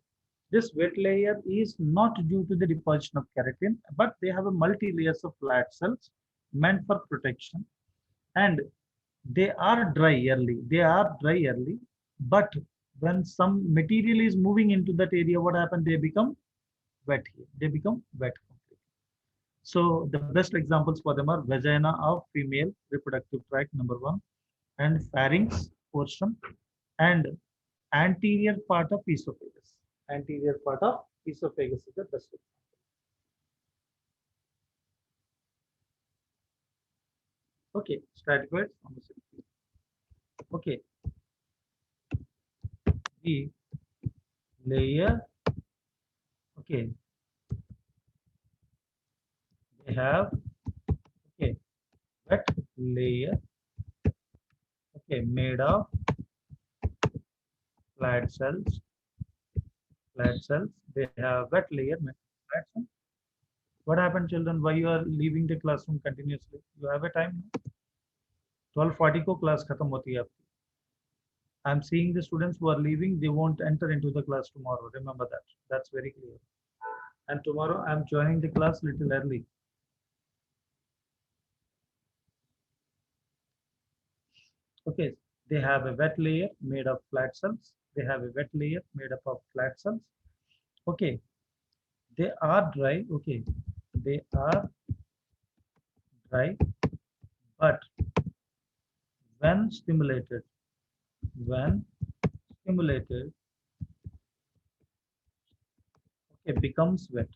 This wet layer is not due to the deposition of keratin, but they have a multi-layers of flat cells meant for protection. And they are dry early. They are dry early, but when some material is moving into that area, what happens? They become wet here. They become wet completely. So the best examples for them are vagina of female reproductive tract, number one, and pharynx portion, and anterior part of esophagus. Anterior part of esophagus is the best example. Okay, stratified. Okay, the layer. Okay, they have okay wet layer. Okay, made of flat cells. Flat cells. They have wet layer made of flat cells. What happened, children? Why you are leaving the classroom continuously? You have a time. 12:40 को class खत्म होती है आपकी. I'm seeing the students who are leaving. They won't enter into the class tomorrow. Remember that. That's very clear. And tomorrow I'm joining the class little early. Okay, they have a wet layer made of flat cells. They have a wet layer made up of flat cells. Okay, they are dry. Okay, they are dry, but when stimulated, okay, becomes wet.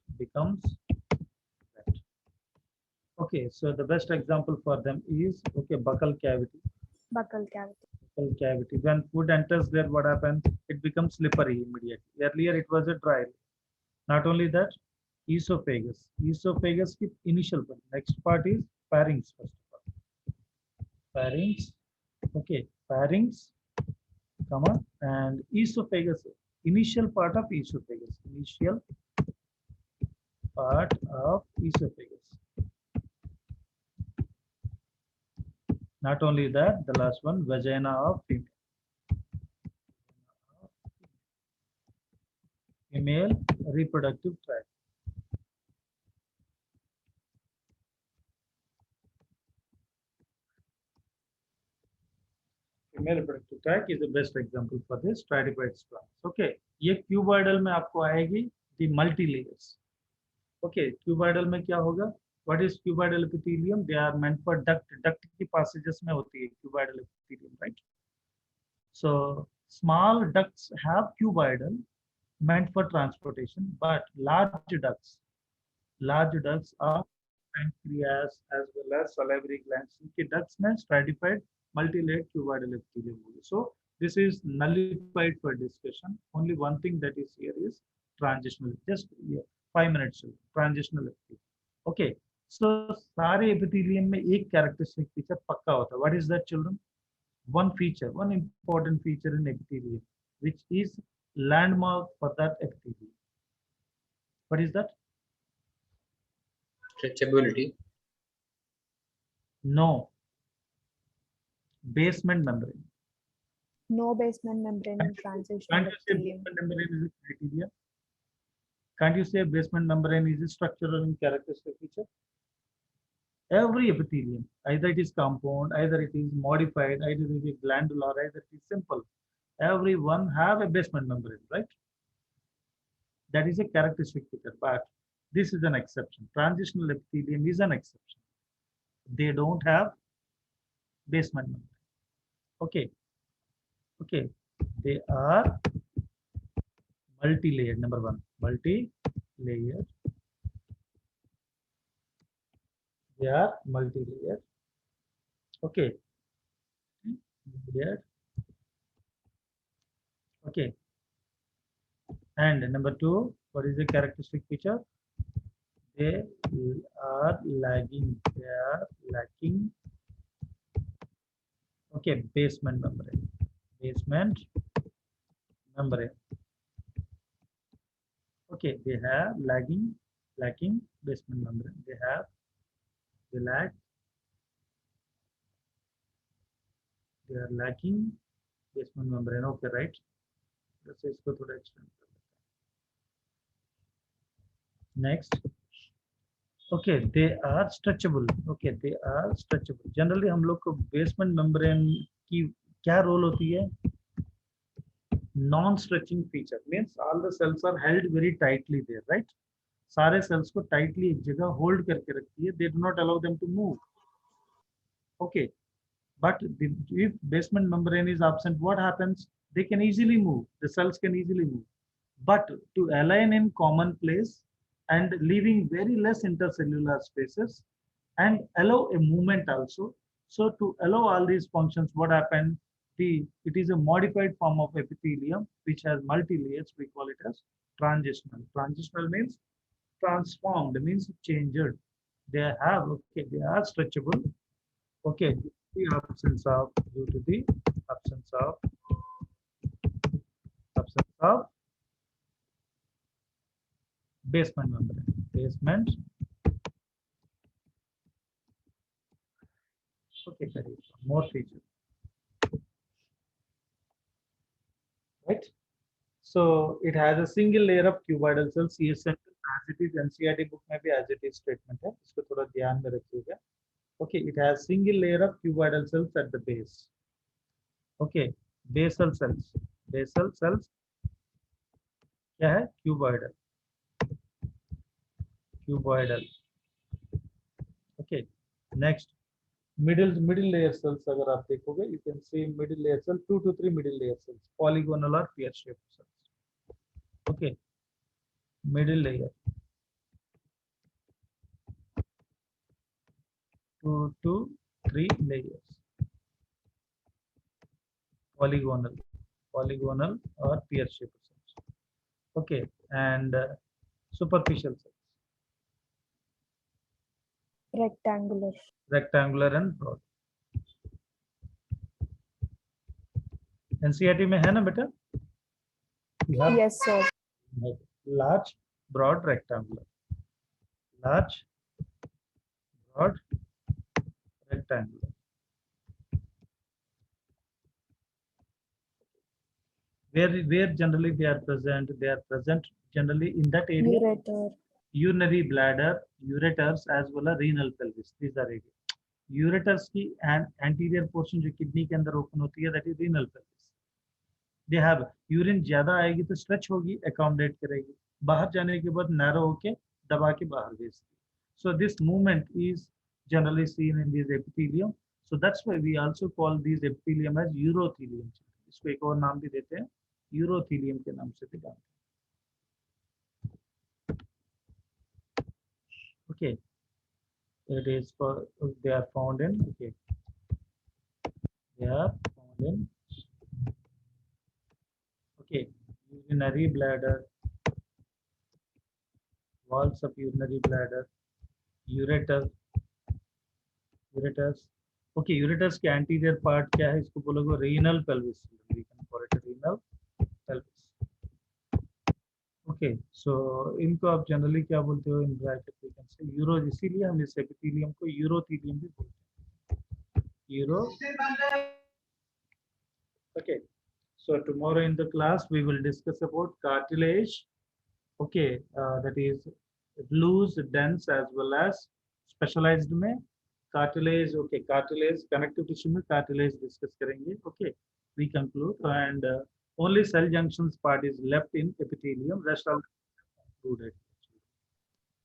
Okay, so the best example for them is okay, buccal cavity. Buccal cavity. Buccal cavity. When food enters there, what happens? It becomes slippery immediately. Earlier, it was a dry. Not only that, esophagus. Esophagus की initial part. Next part is pharynx. First of all, pharynx. Okay, pharynx, comma, and esophagus. Initial part of esophagus. Initial part of esophagus. Not only that, the last one, vagina of female. Female reproductive tract. Female reproductive tract is the best example for this stratified plants. Okay, ये cuboidal में आपको आएगी the multi layers. Okay, cuboidal में क्या होगा? What is cuboidal epithelium? They are meant for duct. Duct की passages में होती है cuboidal epithelium, right? So small ducts have cuboidal meant for transportation, but large ducts are pancreas as well as salivary glands. इनके ducts में stratified multi-layered cuboidal epithelium होगी. So this is nullified for discussion. Only one thing that is here is transitional. Just 5 minutes. Transitional epithelium. Okay. So सारे epithelium में एक characteristic feature पक्का होता है. What is that, children? One feature, one important feature in epithelium, which is landmark for that epithelium. What is that? Stretchability. No. Basement membrane. No basement membrane in transitional Can't you say epithelium. basement membrane is a criteria? Can't you say basement membrane is a structural and characteristic feature? Every epithelium, either it is compound, either it is modified, either it is glandular, either it is simple. Every one have a basement membrane, right? That is a characteristic feature, but this is an exception. Transitional epithelium is an exception. They don't have basement membrane. Okay. Okay. They are multi-layered. Number one, multi-layered. They are multi-layered. Okay. Layered. Okay. And number two, what is the characteristic feature? They are lagging. They are lacking. Okay, basement membrane. Basement membrane. Okay, they have lacking basement membrane. They lack. They are lacking basement membrane. Okay, right? Let's say इसको थोड़ा extend कर लेते हैं. Next, Okay, they are stretchable. Okay, they are stretchable. Generally हम लोग को basement membrane की क्या role होती है? Non-stretching feature means all the cells are held very tightly there, right? सारे cells को tightly एक जगह hold करके रखती है. They do not allow them to move. Okay, but if basement membrane is absent, what happens? They can easily move. The cells can easily move. But to align in common place and leaving very less intercellular spaces and allow a movement also. So to allow all these functions, what happened? It is a modified form of epithelium which has multi-layers. We call it as transitional. Transitional means transformed, means changed. They are stretchable. Okay, due to the absence of basement membrane. Okay, more features. Right. So it has a single layer of cuboidal cells. ये central as it is NCERT book में भी as it is statement है. इसको थोड़ा ध्यान में रखिएगा. Okay, it has single layer of cuboidal cells at the base. Okay, basal cells. Basal cells क्या है? Cuboidal. Cuboidal. Okay. Next, middle layer cells. अगर आप देखोगे, you can see middle layer cell, 2 to 3 middle layer cells, polygonal or pear-shaped cells. Okay. Middle layer. 2 to 3 layers. Polygonal or pear-shaped cells. Okay, and superficial cells. Rectangular and broad. NCERT में है ना बेटा? Yes, sir. Large, broad, rectangular. Large, broad, rectangular. Where generally they are present? They are present generally in that area. Ureter. Urinary bladder, ureters, as well as renal pelvis. These are areas. Ureters की anterior portion जो kidney के अंदर open होती है, that is renal pelvis. They have urine ज्यादा आएगी तो stretch होगी, accommodate करेगी. बाहर जाने के बाद narrow होके दबा के बाहर भेजती है. So this movement is generally seen in this epithelium. So that's why we also call these epithelium as urothelium. इसको एक और नाम भी देते हैं, urothelium के नाम से भी जानते हैं. Okay, it is for they are found in urinary bladder, walls of urinary bladder, ureters. Okay, ureters के anterior part क्या है? इसको बोलोगे renal pelvis. We can call it a renal pelvis. Okay, so इनको आप जनरली क्या बोलते हो? In bracket we can say euro, इसीलिए हम इस एपिथेलियम को यूरोथेलियम भी बोलते हैं. Euro. Okay, so tomorrow in the class we will discuss about cartilage. Okay, that is loose, dense, as well as specialized में cartilage. Okay, cartilage, connective tissue में cartilage discuss करेंगे. Okay, we conclude, and only cell junctions part is left in epithelium. Rest all included.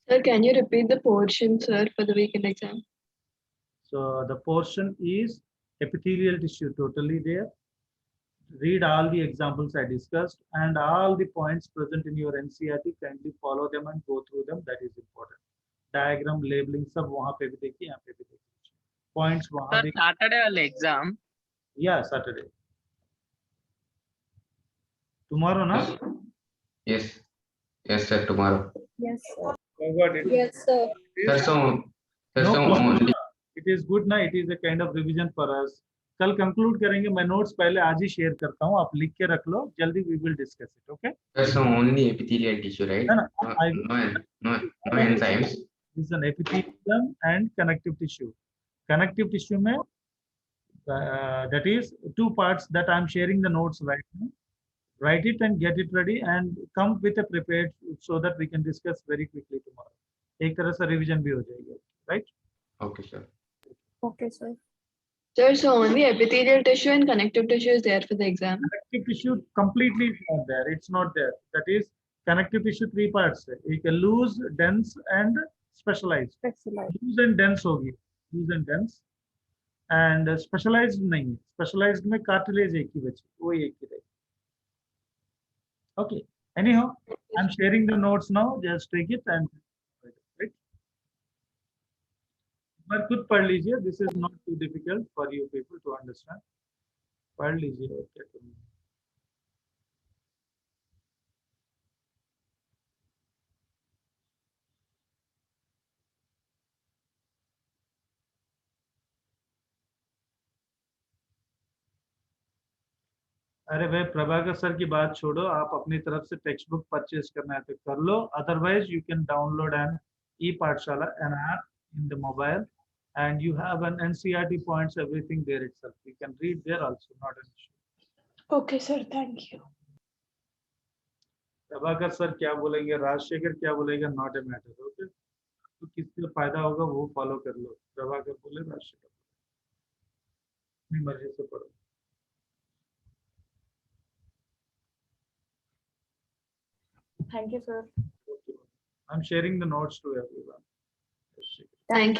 Sir, can you repeat the portion, sir, for the weekend exam? So the portion is epithelial tissue totally there. Read all the examples I discussed and all the points present in your NCERT. Kindly follow them and go through them. That is important. Diagram, labeling, सब वहाँ पे भी देखिए, यहाँ पे भी देखिए. Points वहाँ भी. Saturday वाले exam. Yeah, Saturday. Tomorrow, na? Yes, sir, tomorrow. Yes, sir. Forgot it. Yes, sir. Sir, so No problem. only It is good ना. It is a kind of revision for us. कल conclude करेंगे. मैं notes पहले आज ही share करता हूँ. आप लिख के रख लो. जल्दी we will discuss it. Okay? sir, so only epithelial tissue, right? No, No enzymes. This is an epithelium and connective tissue. Connective tissue में that is 2 parts that I am sharing the notes right now. Write it and get it ready and come with a prepared so that we can discuss very quickly tomorrow. एक तरह से revision भी हो जाएगी, right? Okay, sir. Okay, sir. Sir, so only epithelial tissue and connective tissue is there for the exam. Connective tissue completely is not there. It's not there. That is connective tissue 3 parts है. एक loose, dense and specialized. Specialized. Loose and dense होगी. Loose and dense. And specialized नहीं है. Specialized में cartilage एक ही बची. वो एक ही रहेगी. Okay. Anyhow, I'm sharing the notes now. Just take it and right. पर खुद पढ़ लीजिए. This is not too difficult for you people to understand. पढ़ लीजिए और क्या करूँगा. अरे भाई प्रभाकर सर की बात छोड़ो, आप अपनी तरफ से टेक्स्ट बुक परचेज करना है तो कर लो, otherwise you can download an E Pathshala an app in the mobile and you have an NCERT points everything there itself. You can read there also, not an issue. Okay, sir. Thank you. Prabhakar sir क्या बोलेंगे, राजशेखर क्या बोलेगा, not a matter. Okay, तो किससे फायदा होगा वो follow कर लो. प्रभाकर बोले, राजशेखर अपनी मर्जी से पढ़ो. Thank you, sir. Okay. I'm sharing the notes to everyone. Thank you.